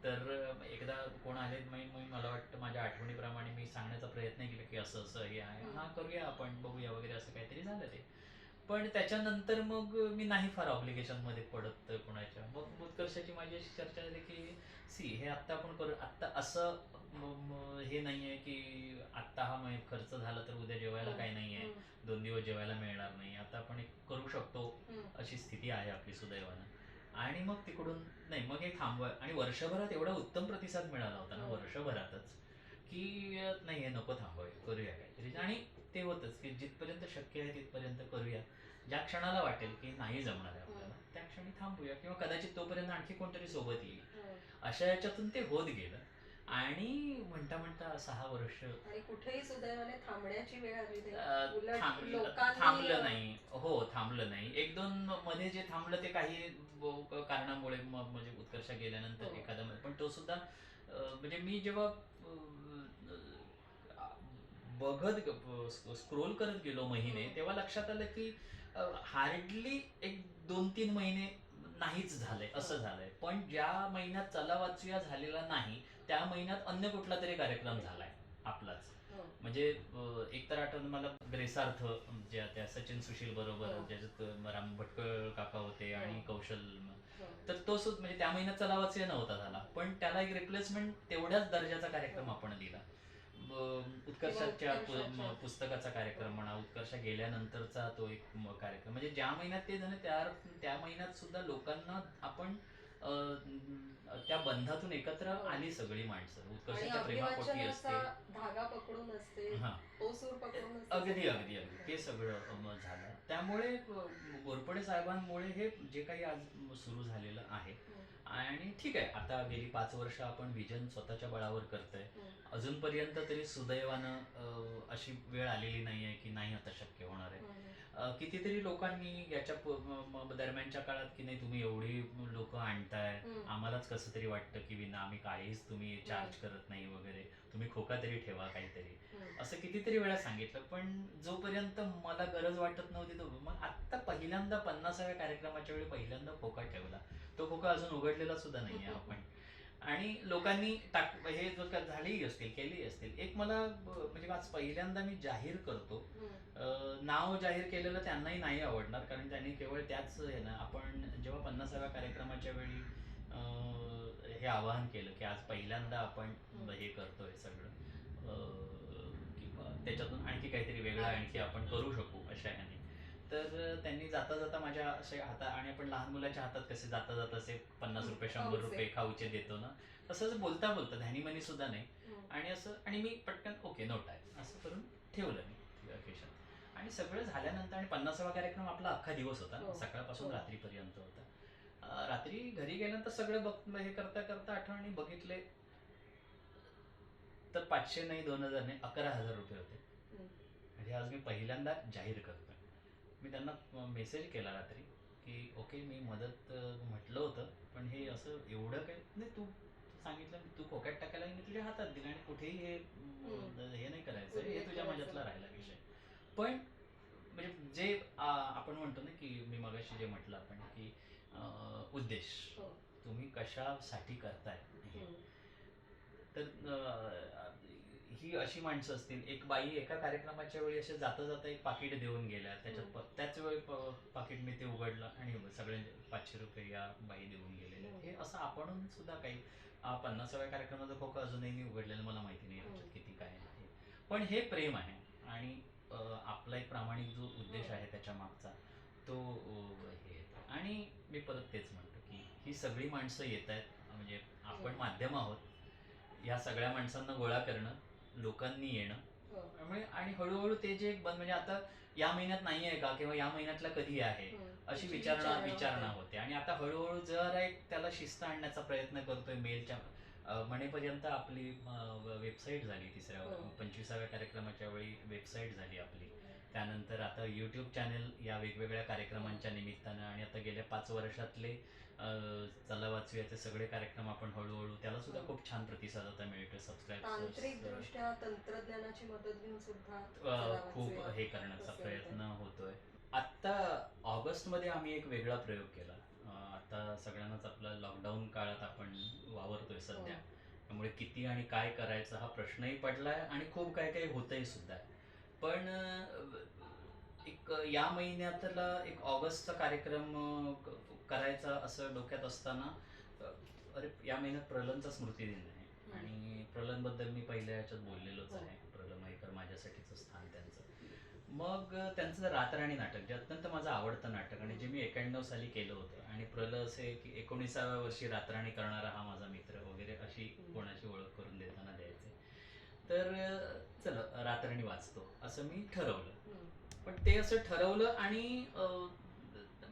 तर एकदा कोण आले, मला वाटतं माझ्या आठवणीप्रमाणे मी सांगण्याचा प्रयत्न केला की असं असं हे आहे, हा करूया आपण, बघूया वगैरे, असं काहीतरी झालं ते. पण त्याच्यानंतर मग मी नाही फार ऑब्लिगेशन मध्ये पडत कोणाच्या. मग उत्कर्षाची माझी अशी चर्चा झाली की हे आत्ता आपण करू, आत्ता असं हे नाहीये की आत्ता हा खर्च झाला तर उद्या जेवायला काही नाहीये, 2 दिवस जेवायला मिळणार नाही, आता आपण एक करू शकतो अशी स्थिती आहे आपली सुदैवानं. आणि मग तिकडून नाही, मग हे थांबवा. आणि वर्षभरात एवढा उत्तम प्रतिसाद मिळाला होता ना वर्षभरातच की नाही हे नको थांबवाय, करूया काहीतरी. आणि ते होतच की जिथपर्यंत शक्य आहे तिथपर्यंत करूया. ज्या क्षणाला वाटेल की नाही जमणार आहे आपल्याला त्या क्षणी थांबूया, किंवा कदाचित तोपर्यंत आणखी कोणतरी सोबत येईल. अशा याच्यातून ते होत गेलं. आणि म्हणता म्हणता 6 वर्ष आणि कुठेही सुदैवाने थांबण्याची वेळ आली थांबलं नाही. हो, थांबलं नाही. 1-2 मध्ये जे थांबलं ते काही कारणामुळे म्हणजे उत्कर्ष गेल्यानंतर एखादा, पण तो सुद्धा म्हणजे मी जेव्हा बघत स्क्रोल करत गेलो महिने, तेव्हा लक्षात आलं की हार्डली एक 2-3 महिने नाहीच झालंय असं झालंय. पण ज्या महिन्यात चला वाचूया झालेला नाही, त्या महिन्यात अन्य कुठला तरी कार्यक्रम झालाय आपलाच. हो. म्हणजे एक तर आठवतं मला ग्रेसार्थ, ज्या त्या सचिन सुशील बरोबर, हो. ज्याच्यात राम भटकळ काका होते आणि हो. कौशल. हो. तर तो म्हणजे त्या महिन्यात चला वाचूया नव्हता झाला, पण त्याला एक रिप्लेसमेंट तेवढ्याच दर्जाचा कार्यक्रम आपण दिला. उत्कर्षाच्या उत्कर्षाच्या. पुस्तकाचा कार्यक्रम म्हणा, उत्कर्ष गेल्यानंतरचा तो एक कार्यक्रम, म्हणजे ज्या महिन्यात ते झालं त्या महिन्यात सुद्धा लोकांना आपण त्या बंधातून एकत्र हो. आली सगळी माणसं, आणि उत्कर्षाच्या प्रेमापोटी असते. अभिवाचनाचा धागा पकडून असते, हा, ओसूर पकडून असते. अगदी अगदी अगदी ते सगळं झालं. त्यामुळे घोरपडे साहेबांमुळे हे जे काही आज सुरू झालेलं आहे. आणि ठीक आहे, आता गेली 5 वर्ष आपण विजन स्वतःच्या बळावर करतोय. अजूनपर्यंत तरी सुदैवानं अशी वेळ आलेली नाही आहे की नाही आता शक्य होणार आहे. कितीतरी लोकांनी याच्या दरम्यानच्या काळात की नाही तुम्ही एवढी लोक आणताय, आम्हालाच कसं तरी वाटतं की विना आम्ही काहीच तुम्ही चार्ज करत नाही वगैरे, तुम्ही खोका तरी ठेवा काहीतरी, असं कितीतरी वेळा सांगितलं. पण जोपर्यंत मला गरज वाटत नव्हती तो मग आत्ता पहिल्यांदा 50व्या कार्यक्रमाच्या वेळी पहिल्यांदा खोका ठेवला. तो खोका अजून उघडलेला सुद्धा नाहीये आपण. आणि लोकांनी हे जो झालेही असतील, केलेही असतील. एक मला म्हणजे आज पहिल्यांदा मी जाहीर करतो, नाव जाहीर केलेलं त्यांनाही नाही आवडणार, कारण त्यांनी केवळ त्याच आहे ना, आपण जेव्हा 50व्या कार्यक्रमाच्या वेळी हे आवाहन केलं की आज पहिल्यांदा आपण हे करतोय सगळं, किंवा त्याच्यातून आणखी काहीतरी वेगळं आणखी आपण करू शकू अशा ह्याने, तर त्यांनी जाता जाता माझ्या असे हातात, आणि आपण लहान मुलाच्या हातात कसे जाता जाता असे 50 रुपये 100 रुपये खाऊचे देतो ना, तसंच बोलता बोलता ध्यानीमनी सुद्धा नाही. आणि असं, आणि मी पटकन ओके नोट आहे असं करून ठेवलं मी खिशात. आणि सगळं झाल्यानंतर, आणि 50वा कार्यक्रम आपला अख्खा दिवस होता, सकाळपासून रात्रीपर्यंत होता. रात्री घरी गेल्यानंतर सगळं हे करता करता आठवणी बघितले तर 500 नाही, 2000 नाही, 11,000 रुपये होते. म्हणजे आज मी पहिल्यांदा जाहीर करतोय. मी त्यांना मेसेज केला रात्री की ओके मी मदत म्हटलं होतं, पण हे असं एवढं काही नाही, तू सांगितलं तू खोक्यात टाकायला मी तुझ्या हातात दिलं, आणि कुठेही हे नाही करायचं, हे तुझ्या माझ्यातला राहिला विषय. पण म्हणजे जे आपण म्हणतो ना की मी मगाशी जे म्हटलं आपण की उद्देश तुम्ही कशासाठी करताय हे. तर ही अशी माणसं असतील. एक बाई एका कार्यक्रमाच्या वेळी असे जाता जाता एक पाकिट देऊन गेल्या, त्याच्यात त्याच वेळी पाकिट मी ते उघडलं आणि सगळे 500 रुपये या बाई देऊन गेलेले. हे असं आपण सुद्धा काही 50व्या कार्यक्रमाचा खोका अजूनही मी उघडलेलं मला माहिती नाही याच्यात किती काय आहे, पण हे प्रेम आहे. आणि आपला एक प्रामाणिक जो उद्देश आहे त्याच्या मागचा तो हे येतो. आणि मी परत तेच म्हणतो की ही सगळी माणसं येत आहेत, म्हणजे आपण माध्यम आहोत, या सगळ्या माणसांना गोळा करणं, लोकांनी येणं. त्यामुळे आणि हळूहळू ते जे एक म्हणजे आता या महिन्यात नाही आहे का, किंवा या महिन्यातला कधी आहे अशी विचारणा होते. आणि आता हळूहळू जरा एक त्याला शिस्त आणण्याचा प्रयत्न करतोय. मेलच्या म्हणेपर्यंत आपली वेबसाईट झाली, 25व्या कार्यक्रमाच्या वेळी वेबसाईट झाली आपली. त्यानंतर आता यूट्यूब चॅनल या वेगवेगळ्या कार्यक्रमांच्या निमित्तानं, आणि आता गेल्या 5 वर्षातले चला वाचूयाचे सगळे कार्यक्रम आपण हळूहळू, त्याला सुद्धा खूप छान प्रतिसाद आता मिळतोय. तांत्रिकदृष्ट्या तंत्रज्ञानाची मदत घेऊन सुद्धा खूप हे करण्याचा प्रयत्न होतोय. आत्ता ऑगस्टमध्ये आम्ही एक वेगळा प्रयोग केला. आता सगळ्यांनाच आपला लॉकडाऊन काळात आपण वावरतोय सध्या, त्यामुळे किती आणि काय करायचं हा प्रश्नही पडलाय, आणि खूप काय काही होतंही सुद्धा. पण एक या महिन्यातला एक ऑगस्टचा कार्यक्रम करायचा असं डोक्यात असताना, अरे या महिन्यात प्रलनचा स्मृतिदिन आहे, आणि प्रलनबद्दल मी पहिल्या ह्याच्यात बोललेलोच आहे. प्रलन मयेकर माझ्यासाठीचं स्थान त्यांचं. मग त्यांचं रातराणी नाटक, जे अत्यंत माझं आवडतं नाटक, आणि जे मी 91 साली केलं होतं. आणि प्रल असे की 19व्या वर्षी रातराणी करणारा हा माझा मित्र वगैरे अशी कोणाची ओळख करून देताना द्यायचे. तर चला रातराणी वाचतो असं मी ठरवलं. पण ते असं ठरवलं, आणि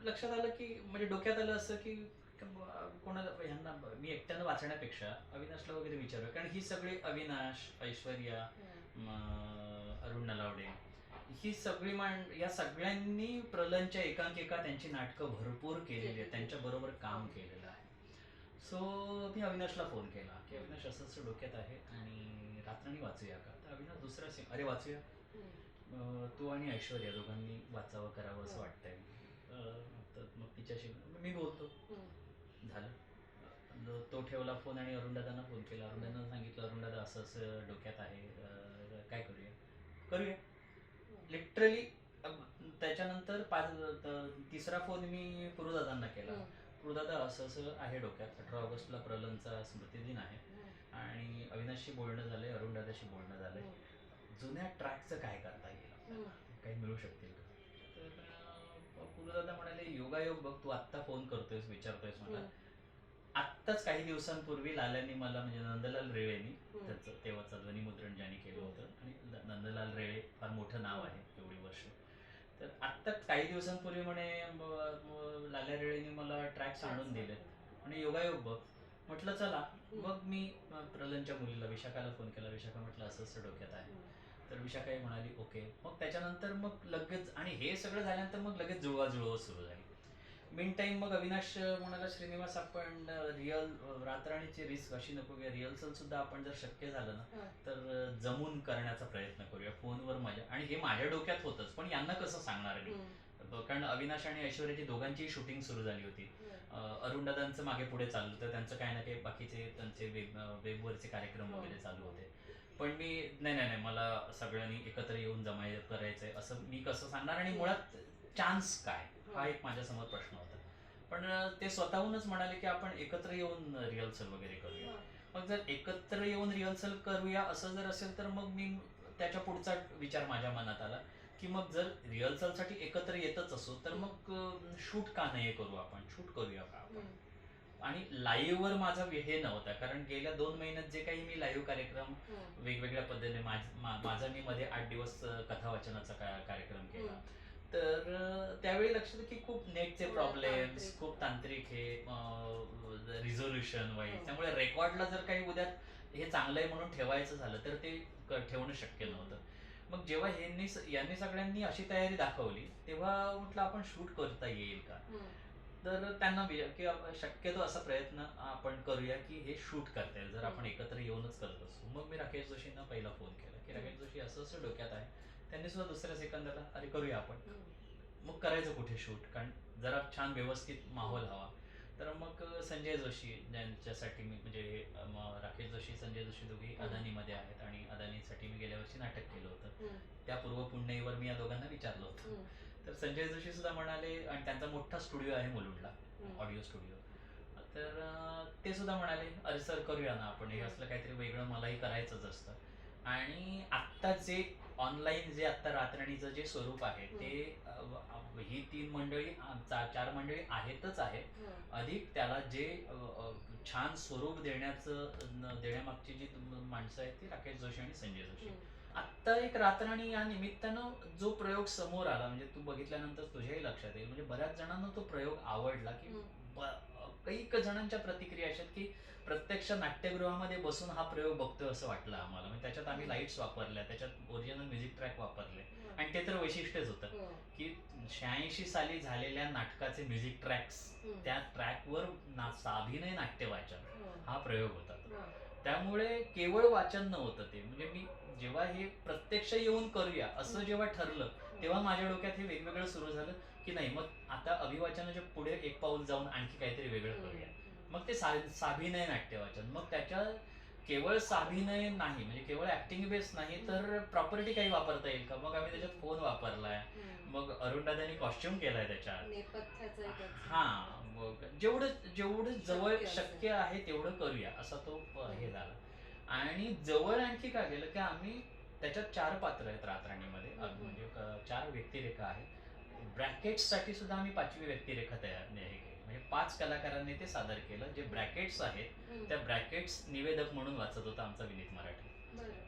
लक्षात आलं की म्हणजे डोक्यात आलं असं की कोणाला ह्यांना मी एकट्यानं वाचण्यापेक्षा अविनाशला वगैरे विचारूया, कारण ही सगळी अविनाश, ऐश्वर्या, अरुण नलावडे, ही सगळी या सगळ्यांनी प्रलनच्या एकांकिका त्यांची नाटकं भरपूर केलेली आहेत, त्यांच्याबरोबर काम केलेलं आहे. सो मी अविनाशला फोन केला की अविनाश असं असं डोक्यात आहे आणि रात्रणी वाचूया का? तर अविनाश दुसरा अरे वाचूया. तू आणि ऐश्वर्या दोघांनी वाचावं करावं असं वाटतंय. तर मग तिच्याशी मी बोलतो. झालं. तो ठेवला फोन आणि अरुणदादांना फोन केला. अरुणदादांना सांगितलं, अरुणदादा असं असं डोक्यात आहे, काय करूया? करूया. लिटरली त्याच्यानंतर तिसरा फोन मी पुरुदादांना केला. पुरुदादा असं असं आहे डोक्यात, 18 ऑगस्टला प्रलनचा स्मृतिदिन आहे आणि अविनाशशी बोलणं झालंय, अरुणदादाशी बोलणं झालंय, जुन्या ट्रॅकचं काय करता येईल आपल्याला? काही मिळू शकतील का? तर पुरुदादा म्हणाले, योगायोग बघ, तू आत्ता फोन करतोयस, विचारतोयस मला. आत्ताच काही दिवसांपूर्वी लाल्यानी मला, म्हणजे नंदलाल रेळेनी, त्याचं तेव्हाचं ध्वनिमुद्रण ज्यांनी केलं होतं, आणि नंदलाल रेळे फार मोठं नाव आहे एवढी वर्ष. तर आत्ता काही दिवसांपूर्वी म्हणे लाल्या रेळेनी मला ट्रॅक्स आणून दिले आणि योगायोग बघ. म्हटलं चला. मग मी प्रलनच्या मुलीला विशाखाला फोन केला. विशाखा म्हटलं असं असं डोक्यात आहे. तर विशाखाही म्हणाली ओके. मग त्याच्यानंतर मग लगेच, आणि हे सगळं झाल्यानंतर मग लगेच जुळवाजुळव सुरू झाली. मीन टाईम मग अविनाश म्हणाला, श्रीनिवास आपण रिअल रातराणीची रिस्क अशी नको घ्या, रिहर्सल सुद्धा आपण जर शक्य झालं ना तर जमून करण्याचा प्रयत्न करूया, फोनवर मजा. आणि हे माझ्या डोक्यात होतंच, पण यांना कसं सांगणार मी? कारण अविनाश आणि ऐश्वर्याची दोघांचीही शूटिंग सुरू झाली होती. अरुणदादांचं मागे पुढे चाललं होतं, त्यांचं काही ना काही बाकीचे त्यांचे वेबवरचे कार्यक्रम वगैरे चालू होते. पण मी नाही, मला सगळ्यांनी एकत्र येऊन करायचंय असं मी कसं सांगणार, आणि मुळात चान्स काय, हा एक माझ्यासमोर प्रश्न होता. पण ते स्वतःहूनच म्हणाले की आपण एकत्र येऊन रिहर्सल वगैरे करूया. मग जर एकत्र येऊन रिहर्सल करूया असं जर असेल तर मग मी त्याच्या पुढचा विचार माझ्या मनात आला की मग जर रिहर्सलसाठी एकत्र येतच असो तर मग शूट का नाही करू, आपण शूट करूया का आपण. आणि लाईव्हवर माझा हे नव्हता, कारण गेल्या 2 महिन्यात जे काही मी लाईव्ह कार्यक्रम वेगवेगळ्या पद्धतीने माझा मी मध्ये 8 दिवस कथा वाचनाचा कार्यक्रम केला. तर त्यावेळी लक्षात की खूप नेटचे प्रॉब्लेम्स, खूप तांत्रिक हे रिझोल्युशन वाईज, त्यामुळे रेकॉर्डला जर काही उद्या हे चांगलं आहे म्हणून ठेवायचं झालं तर ते ठेवणं शक्य नव्हतं. मग जेव्हा यांनी सगळ्यांनी अशी तयारी दाखवली तेव्हा म्हटलं आपण शूट करता येईल का. तर त्यांना की शक्यतो असा प्रयत्न आपण करूया की हे शूट करता येईल जर आपण एकत्र येऊनच करत असू. मग मी राकेश जोशींना पहिला फोन केला की राकेश जोशी असं असं डोक्यात आहे. त्यांनी सुद्धा दुसऱ्या सेकंदाला अरे करूया आपण. मग करायचं कुठे शूट, कारण जरा छान व्यवस्थित माहोल हवा. तर मग संजय जोशी ज्यांच्यासाठी मी, म्हणजे राकेश जोशी संजय जोशी दोघे अदानीमध्ये आहेत आणि अदानीसाठी मी गेल्या वर्षी नाटक केलं होतं. त्या पूर्व पुण्याईवर मी या दोघांना विचारलं होतं. तर संजय जोशी सुद्धा म्हणाले, आणि त्यांचा मोठा स्टुडिओ आहे मुलुंडला, ऑडिओ स्टुडिओ. तर ते सुद्धा म्हणाले अरे सर करूया ना आपण, हे असलं काहीतरी वेगळं मलाही करायचंच असतं. आणि आत्ता जे ऑनलाईन जे आत्ता रातराणीचं जे स्वरूप आहे ते ही 3 मंडळी 4 मंडळी आहेतच आहेत, अधिक त्याला जे छान स्वरूप देण्यामागची जी माणसं आहेत ती राकेश जोशी आणि संजय जोशी. आत्ता एक रातराणी या निमित्तानं जो प्रयोग समोर आला, म्हणजे तू बघितल्यानंतर तुझ्याही लक्षात येईल, म्हणजे बऱ्याच जणांना तो प्रयोग आवडला की काही जणांच्या प्रतिक्रिया अशा की प्रत्यक्ष नाट्यगृहामध्ये बसून हा प्रयोग बघतोय असं वाटलं आम्हाला. म्हणजे त्याच्यात आम्ही लाईट्स वापरल्या, त्याच्यात ओरिजिनल म्युझिक ट्रॅक वापरले, आणि ते तर वैशिष्ट्यच होतं की 86 साली झालेल्या नाटकाचे म्युझिक ट्रॅक्स, त्या ट्रॅकवर साभिनय नाट्य वाचन हा प्रयोग होता. त्यामुळे केवळ वाचन नव्हतं ते, म्हणजे मी जेव्हा हे प्रत्यक्ष येऊन करूया असं जेव्हा ठरलं तेव्हा माझ्या डोक्यात हे वेगवेगळं सुरू झालं की नाही, मग आता अभिवाचनाच्या पुढे एक पाऊल जाऊन आणखी काहीतरी वेगळं करूया. मग ते साभिनय नाट्य वाचन, मग त्याच्या केवळ साभिनय नाही, म्हणजे केवळ ऍक्टिंग बेस नाही तर प्रॉपर्टी काही वापरता येईल का. मग आम्ही त्याच्यात फोन वापरलाय, मग अरुणदादांनी कॉस्ट्युम केलाय त्याच्यात. हा, मग जेवढं जवळ शक्य आहे तेवढं करूया असा तो हे झाला. आणि जवळ आणखी काय गेलं की आम्ही त्याच्यात 4 पात्र आहेत रातराणीमध्ये, म्हणजे 4 व्यक्तिरेखा आहेत. ब्रॅकेट्ससाठी सुद्धा आम्ही 5वी व्यक्तिरेखा तयार हे केली, म्हणजे 5 कलाकारांनी ते सादर केलं. जे ब्रॅकेट्स आहेत त्या ब्रॅकेट्स निवेदक म्हणून वाचत होता आमचा विनीत मराठे.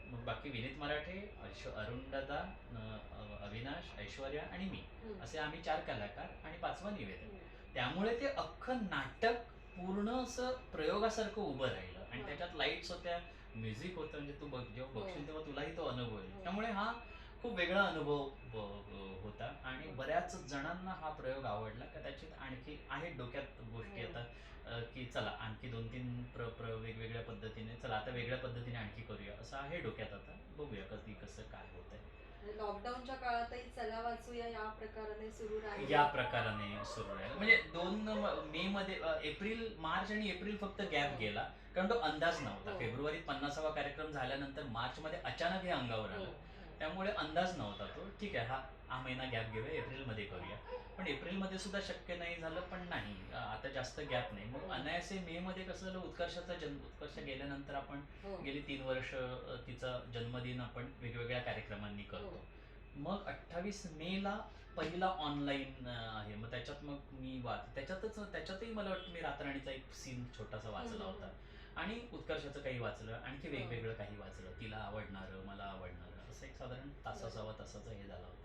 मग बाकी विनीत मराठे, अरुणदादा, अविनाश, ऐश्वर्या आणि मी, असे आम्ही 4 कलाकार आणि 5वा निवेदक. त्यामुळे ते अख्खं नाटक पूर्ण असं प्रयोगासारखं उभं राहिलं, आणि त्याच्यात लाईट्स होत्या, म्युझिक होतं. म्हणजे तू जेव्हा बघशील तेव्हा तुलाही तो अनुभव येईल. त्यामुळे हा खूप वेगळा अनुभव होता, आणि बऱ्याच जणांना हा प्रयोग आवडला. कदाचित आणखी आहेत डोक्यात गोष्टी आता की चला आणखी 2-3 वेगवेगळ्या पद्धतीने, चला आता वेगळ्या पद्धतीने आणखी करूया असं आहे डोक्यात. आता बघूया कधी कसं काय होतंय. म्हणजे लॉकडाऊनच्या काळातही चला वाचूया या प्रकाराने सुरू राहील. या प्रकाराने सुरू राहील. म्हणजे 2 मे मध्ये मार्च आणि एप्रिल फक्त गॅप गेला, कारण तो अंदाज नव्हता. हो. फेब्रुवारीत 50वा कार्यक्रम झाल्यानंतर मार्चमध्ये अचानक हे अंगावर हो, आलं. हो. त्यामुळे अंदाज नव्हता तो. ठीक आहे, हा महिना गॅप घेऊया, एप्रिलमध्ये करूया. पण एप्रिलमध्ये सुद्धा शक्य नाही झालं. पण नाही, आता जास्त गॅप नाही. मग अनायासे मे मध्ये कसं झालं, उत्कर्ष गेल्यानंतर आपण हो. गेली 3 वर्ष तिचा जन्मदिन आपण वेगवेगळ्या कार्यक्रमांनी करतो. मग 28 मेला पहिला ऑनलाईन आहे. मग त्याच्यात मग मी त्याच्यातही मला वाटतं मी रातराणीचा एक सीन छोटासा वाचला होता आणि उत्कर्षाचं काही वाचलं, आणखी वेगवेगळं काही वाचलं. तिला आवडणारं, मला आवडणारं, असं एक साधारण तासाचा हे झाला होता.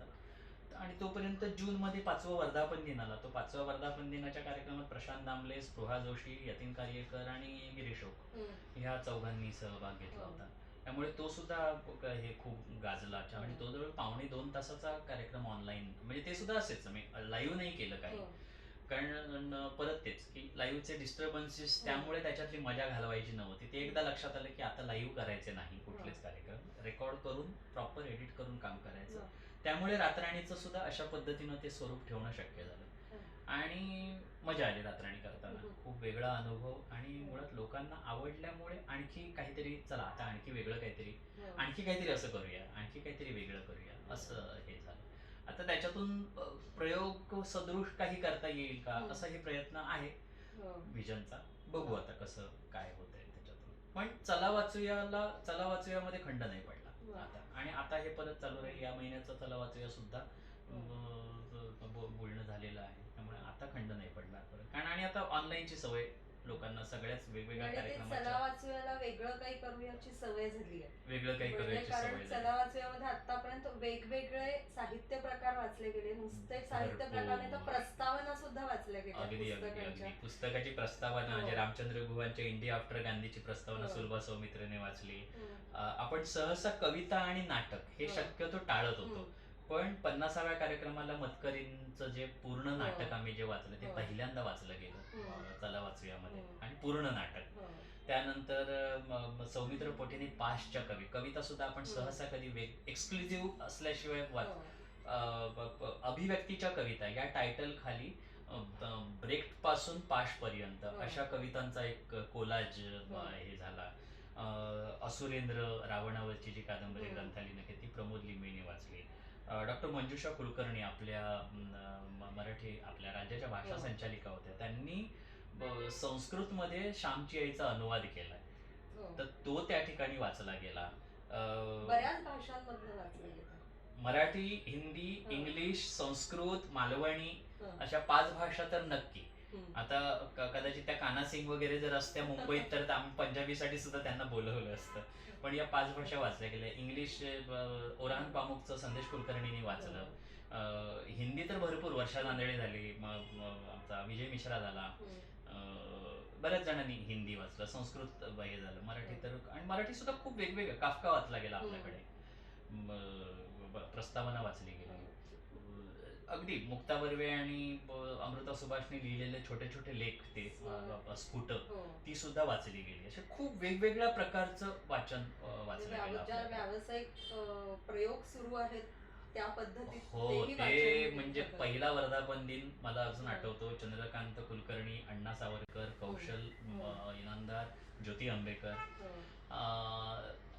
आणि तोपर्यंत जूनमध्ये 5वा वर्धापन दिन आला. तो 5व्या वर्धापन दिनाच्या कार्यक्रमात प्रशांत दामले, स्पृहा जोशी, यतीन कार्यकर आणि गिरीश ओक ह्या चौघांनी सहभाग घेतला होता. त्यामुळे तो सुद्धा हे खूप गाजला आणि तो जवळ 2.5 तासाचा कार्यक्रम ऑनलाईन, म्हणजे ते सुद्धा असेच, मी लाईव्ह नाही केलं काही. कारण परत तेच की लाईव्हचे डिस्टर्बन्सेस, त्यामुळे त्याच्यातली मजा घालवायची नव्हती. ते एकदा लक्षात आलं की आता लाईव्ह करायचे नाही कुठलेच कार्यक्रम, रेकॉर्ड करून प्रॉपर एडिट करून काम करायचं. त्यामुळे रातराणीचं सुद्धा अशा पद्धतीनं ते स्वरूप ठेवणं शक्य झालं आणि मजा आली रातराणी करताना. खूप वेगळा अनुभव आणि मुळात लोकांना आवडल्यामुळे आणखी काहीतरी, चला आता आणखी वेगळं काहीतरी, आणखी काहीतरी असं करूया, आणखी काहीतरी वेगळं करूया, असं हे झालं. आता त्याच्यातून प्रयोग सदृश काही करता येईल का, असा हे प्रयत्न आहे व्हिजनचा. बघू आता कसं काय होतंय त्याच्यातून. पण चला वाचूयामध्ये खंड नाही पडला आता. आणि आता हे परत चालू राहील. या महिन्याचं चला वाचूया सुद्धा बोलणं झालेलं आहे. त्यामुळे आता खंड नाही पडणार परत. कारण आणि आता ऑनलाईनची सवय लोकांना सगळ्याच वेगवेगळ्या चला कार्यक्रमाच्या वाचूयाला वेगळं काही करूयाची सवय झाली आहे. वेगळं काही करायची कारण सवय चला झाली. वाचूयामध्ये आतापर्यंत वेगवेगळे साहित्य प्रकार वाचले गेले. नुसते साहित्य प्रकार तर प्रस्तावना सुद्धा वाचल्या गेल्या अगदी पुस्तकांच्या. पुस्तकाची प्रस्तावना, म्हणजे रामचंद्र गुहांच्या इंडिया आफ्टर गांधीची प्रस्तावना सुलभा सौमित्रेने वाचली. आपण सहसा कविता आणि नाटक हे शक्यतो टाळत होतो. पण 50व्या कार्यक्रमाला मतकरींचं जे पूर्ण नाटक आम्ही जे वाचलं, ते पहिल्यांदा वाचलं गेलं चला वाचूयामध्ये, आणि पूर्ण नाटक. त्यानंतर सौमित्र पोटेने पाशच्या कविता सुद्धा आपण सहसा कधी एक्सक्लुझिव्ह असल्याशिवाय अभिव्यक्तीच्या कविता या टायटल खाली ब्रेक पासून पाश पर्यंत अशा कवितांचा एक कोलाज हे झाला. असुरेंद्र रावणावरची जी कादंबरी ग्रंथालीनं ती प्रमोद लिंबेने वाचली. डॉक्टर मंजुषा कुलकर्णी आपल्या मराठी, आपल्या राज्याच्या भाषा संचालिका होत्या. त्यांनी संस्कृतमध्ये श्यामची आईचा अनुवाद केलाय, तर तो त्या ठिकाणी वाचला गेला. बऱ्याच भाषांमध्ये वाचलं गेलं. मराठी, हिंदी, इंग्लिश, संस्कृत, मालवणी अशा 5 भाषा तर नक्की. आता कदाचित त्या कान्हा सिंग वगैरे जर असत्या मुंबईत तर आम्ही पंजाबीसाठी सुद्धा त्यांना बोलवलं असतं. पण या 5 भाषा वाचल्या गेल्या. इंग्लिश ओरान पामुकचं संदेश कुलकर्णींनी वाचलं. हिंदी तर भरपूर, वर्षा नांदेडे झाली, आमचा विजय मिश्रा झाला, बऱ्याच जणांनी हिंदी वाचलं. संस्कृत हे झालं. मराठी तर, आणि मराठी सुद्धा खूप वेगवेगळं, काफका वाचला गेला आपल्याकडे, प्रस्तावना वाचली गेली. अगदी मुक्ता बर्वे आणि अमृता सुभाषने लिहिलेले छोटे छोटे लेख, ते स्फुट, ती सुद्धा वाचली गेली. असे खूप वेगवेगळ्या प्रकारचं वाचन वाचलं गेलं. व्यावसायिक प्रयोग सुरू आहेत त्या पद्धतीत. हो, ते म्हणजे पहिला वर्धापन दिन मला अजून आठवतो. चंद्रकांत कुलकर्णी, अण्णा सावरकर, कौशल इनामदार, ज्योती आंबेकर,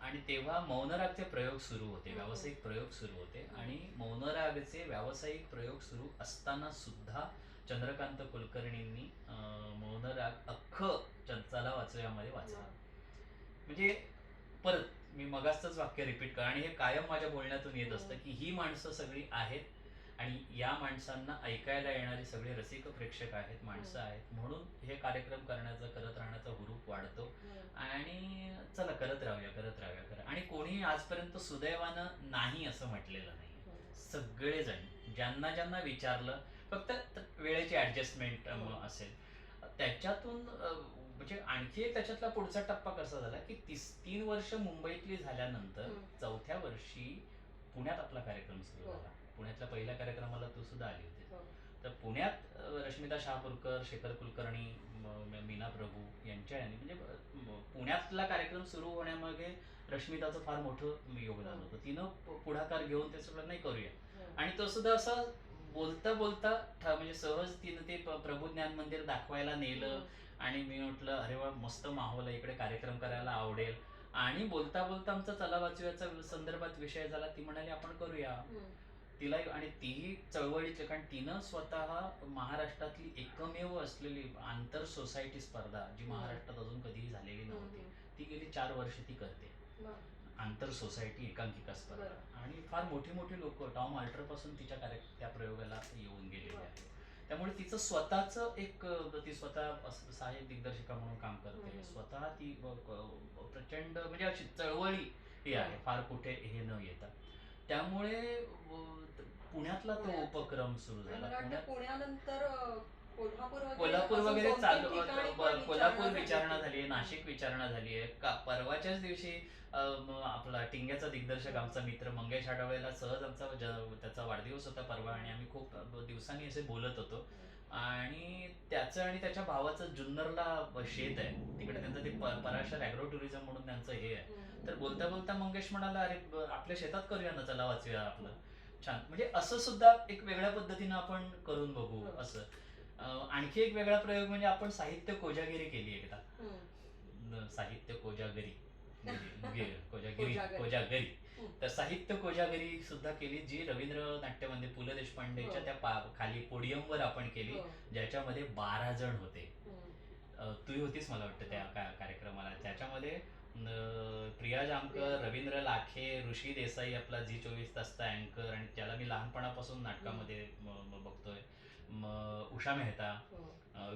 आणि तेव्हा मौनरागचे प्रयोग सुरू होते, व्यावसायिक प्रयोग सुरू होते. आणि मौनरागचे व्यावसायिक प्रयोग सुरू असताना सुद्धा चंद्रकांत कुलकर्णींनी मौनराग अख्खं चला वाचूयामध्ये वाचला. म्हणजे परत मी मगाचंच वाक्य रिपीट कर, आणि हे कायम माझ्या बोलण्यातून येत असतं की ही माणसं सगळी आहेत, आणि या माणसांना ऐकायला येणारे सगळे रसिक प्रेक्षक आहेत, माणसं आहेत. म्हणून हे कार्यक्रम करत राहण्याचा हुरूप वाढतो. आणि चला करत राहूया. आणि कोणी आजपर्यंत सुदैवानं नाही असं म्हटलेलं नाही. सगळेजण ज्यांना ज्यांना विचारलं, फक्त वेळेची ऍडजस्टमेंट असेल त्याच्यातून. म्हणजे आणखी एक त्याच्यातला पुढचा टप्पा कसा झाला की 3 वर्ष मुंबईतली झाल्यानंतर 4थ्या वर्षी पुण्यात आपला कार्यक्रम सुरू झाला. पुण्यातल्या पहिल्या कार्यक्रमाला तू सुद्धा आली होती. तर पुण्यात रश्मिता शहापूरकर, शेखर कुलकर्णी, मीना प्रभू यांच्या पुण्यातला कार्यक्रम सुरू होण्यामागे रश्मिताचं फार मोठं योगदान हो. होतं. तिनं पुढाकार घेऊन ते सगळं नाही करूया. हो. आणि तो सुद्धा असं बोलता बोलता म्हणजे सहज तिनं ते प्रभू ज्ञान मंदिर दाखवायला नेलं. आणि मी म्हटलं अरे वा मस्त माहोल आहे इकडे, कार्यक्रम करायला आवडेल. आणि बोलता बोलता आमचा चला वाचूयाचा संदर्भात विषय झाला. ती म्हणाली आपण करूया. तिला आणि तीही चळवळीची, कारण तिनं स्वतः महाराष्ट्रातली एकमेव असलेली आंतर सोसायटी स्पर्धा जी महाराष्ट्रात अजून कधीही झालेली नव्हती, ती गेली 4 वर्ष ती करते. आंतर सोसायटी एकांकिका स्पर्धा. आणि फार मोठी मोठी लोक टॉम अल्टर पासून तिच्या त्या प्रयोगाला येऊन गेलेले आहेत. त्यामुळे तिचं स्वतःचं एक ती स्वतः सहाय्यक दिग्दर्शिका म्हणून काम करते. स्वतः ती प्रचंड म्हणजे अशी चळवळी ही आहे, फार कुठे हे न येता. त्यामुळे पुण्यातला तो उपक्रम सुरू झाला. पुण्यानंतर कोल्हापूर वगैरे चालू, कोल्हापूर विचारणा झाली आहे, नाशिक विचारणा झाली आहे. परवाच्याच दिवशी आपला टिंग्याचा दिग्दर्शक आमचा मित्र मंगेश आठवलेला सहज आमचा त्याचा वाढदिवस होता परवा, आणि आम्ही खूप दिवसांनी असे बोलत होतो. आणि त्याचं आणि त्याच्या भावाचं जुन्नरला शेत आहे, तिकडे त्यांचं ते पराशर ॲग्रो टुरिझम म्हणून त्यांचं हे आहे. तर बोलता बोलता मंगेश म्हणाला अरे आपल्या शेतात करूया ना, चला वाचूया आपलं. छान, म्हणजे असं सुद्धा एक वेगळ्या पद्धतीनं आपण करून बघू असं. आणखी एक वेगळा प्रयोग म्हणजे आपण साहित्य कोजागिरी केली एकदा. साहित्य कोजागरी कोजागरी. तर साहित्य कोजागरी सुद्धा केली, जी रवींद्र नाट्यमंदिर पु ल देशपांडेच्या त्या खाली पोडियमवर आपण केली, ज्याच्यामध्ये 12 जण होते. तू होतीस मला वाटतं त्या कार्यक्रमाला. त्याच्यामध्ये प्रिया जामकर, रवींद्र लाखे, ऋषी देसाई आपला झी 24 तासचा अँकर, आणि त्याला मी लहानपणापासून नाटकामध्ये बघतोय, उषा मेहता,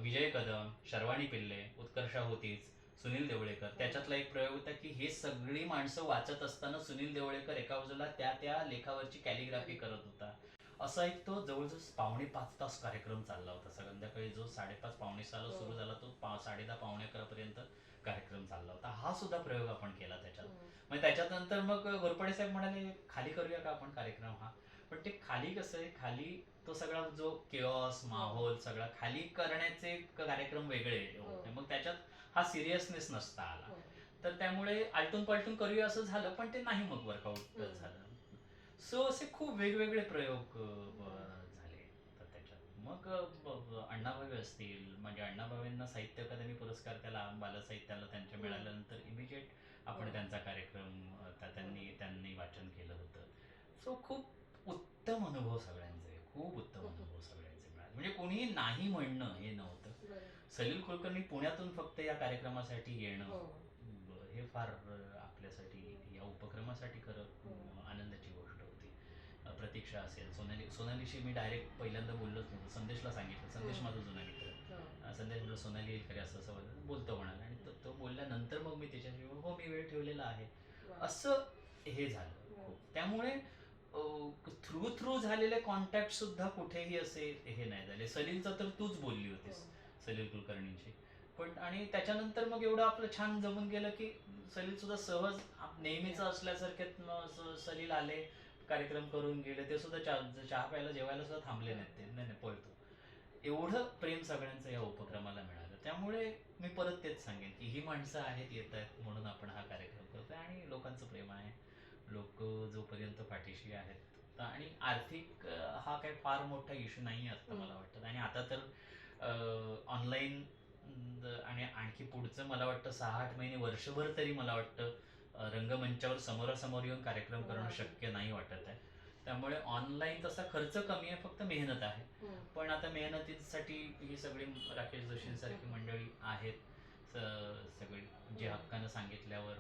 विजय कदम, शर्वाणी पिल्ले, उत्कर्षा होतीच, सुनील देवळेकर. त्याच्यातला एक प्रयोग होता की हे सगळी माणसं वाचत असताना सुनील देवळेकर एका बाजूला त्या लेखावरची कॅलिग्राफी करत होता. असा एक तो जवळजवळ 5.25 तास कार्यक्रम चालला होता. संध्याकाळी जो 5:30 पावणे 6ला सुरू झाला तो 10:30 पावणे 11 पर्यंत कार्यक्रम चालला होता. हा सुद्धा प्रयोग आपण केला त्याच्यात. म्हणजे त्याच्यानंतर मग घोरपडे साहेब म्हणाले खाली करूया का आपण कार्यक्रम हा. पण ते खाली कसं आहे, खाली तो सगळा जो केऑस माहोल सगळा खाली करण्याचे कार्यक्रम वेगळे होते. मग त्याच्यात हा सिरियसनेस नसता आला. तर त्यामुळे आलटून पालटून करूया असं झालं, पण ते नाही मग वर्कआउट झालं. सो असे खूप वेगवेगळे प्रयोग झाले त्याच्यात. मग अण्णाभावे असतील, म्हणजे अण्णाभावेंना साहित्य अकादमी पुरस्कार त्याला बालसाहित्याला त्यांच्या मिळाल्यानंतर इमिजिएट आपण त्यांचा कार्यक्रम त्यांनी वाचन केलं होतं. सो खूप उत्तम अनुभव सगळ्यांचे, खूप उत्तम अनुभव सगळ्यांचे मिळाले. म्हणजे कोणीही नाही म्हणणं हे नव्हतं. सलील कुलकर्णी पुण्यातून फक्त या कार्यक्रमासाठी येणं हे फार आपल्यासाठी या उपक्रमासाठी खरं आनंदाची गोष्ट होती. प्रतीक्षा असेल, सोनालीशी मी डायरेक्ट पहिल्यांदा बोललोच नव्हतं, संदेशला सांगितलं. संदेश माझा जुना मित्र. संदेश म्हटलं सोनाली येईल खरे असं बोलतो म्हणाला. आणि तो बोलल्यानंतर मग मी त्याच्याशी हो मी वेळ ठेवलेला आहे असं हे झालं. त्यामुळे थ्रू झालेले कॉन्टॅक्ट सुद्धा कुठेही असे हे नाही झाले. सलीलचं तर तूच बोलली होतीस, सलील कुलकर्णींशी. पण आणि त्याच्यानंतर मग एवढं आपलं छान जमून गेलं की सलील सुद्धा सहज नेहमीचं असल्यासारखे सलील आले, कार्यक्रम करून गेले. ते सुद्धा चहा प्यायला जेवायला सुद्धा थांबले नाहीत. ते नाही पळतो. एवढं प्रेम सगळ्यांचं या उपक्रमाला मिळालं. त्यामुळे मी परत तेच सांगेन की ही माणसं आहेत, येत आहेत म्हणून आपण हा कार्यक्रम करतोय, आणि लोकांचं प्रेम आहे. लोक जोपर्यंत पाठीशी आहेत, आणि आर्थिक हा काही फार मोठा इश्यू नाही असं मला वाटतं. आणि आता तर ऑनलाईन आणि आणखी पुढचं मला वाटतं 6-8 महिने, वर्षभर तरी मला वाटतं रंगमंचावर समोरासमोर येऊन कार्यक्रम करणं शक्य नाही वाटत आहे. त्यामुळे ऑनलाईन तसा खर्च कमी आहे, फक्त मेहनत आहे. पण आता मेहनतीसाठी ही सगळी राकेश जोशींसारखी मंडळी आहेत, सगळी जे हक्कानं सांगितल्यावर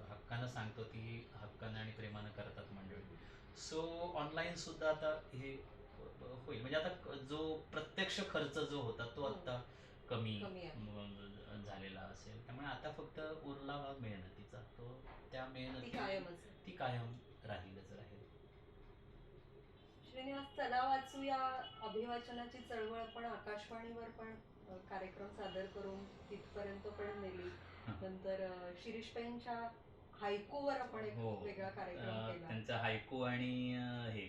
हक्कानं सांगतो ती हक्कानं आणि प्रेमानं करतात मंडळी. सो ऑनलाईन सुद्धा आता हे होईल. म्हणजे आता जो प्रत्यक्ष खर्च जो होता तो आता कमी झालेला असेल. त्यामुळे आता फक्त उरला भाग मेहनतीचा, तो त्या मेहनती ती कायम राहीलच राहील. श्रीनिवास, चला वाचू या अभिवाचनाची चळवळ आपण आकाशवाणीवर पण कार्यक्रम सादर करून तिथपर्यंत पण नेली. नंतर शिरीष पेंच्या हायकूवर आपण एक वेगळा कार्यक्रम केला. त्यांचा हायकू आणि हे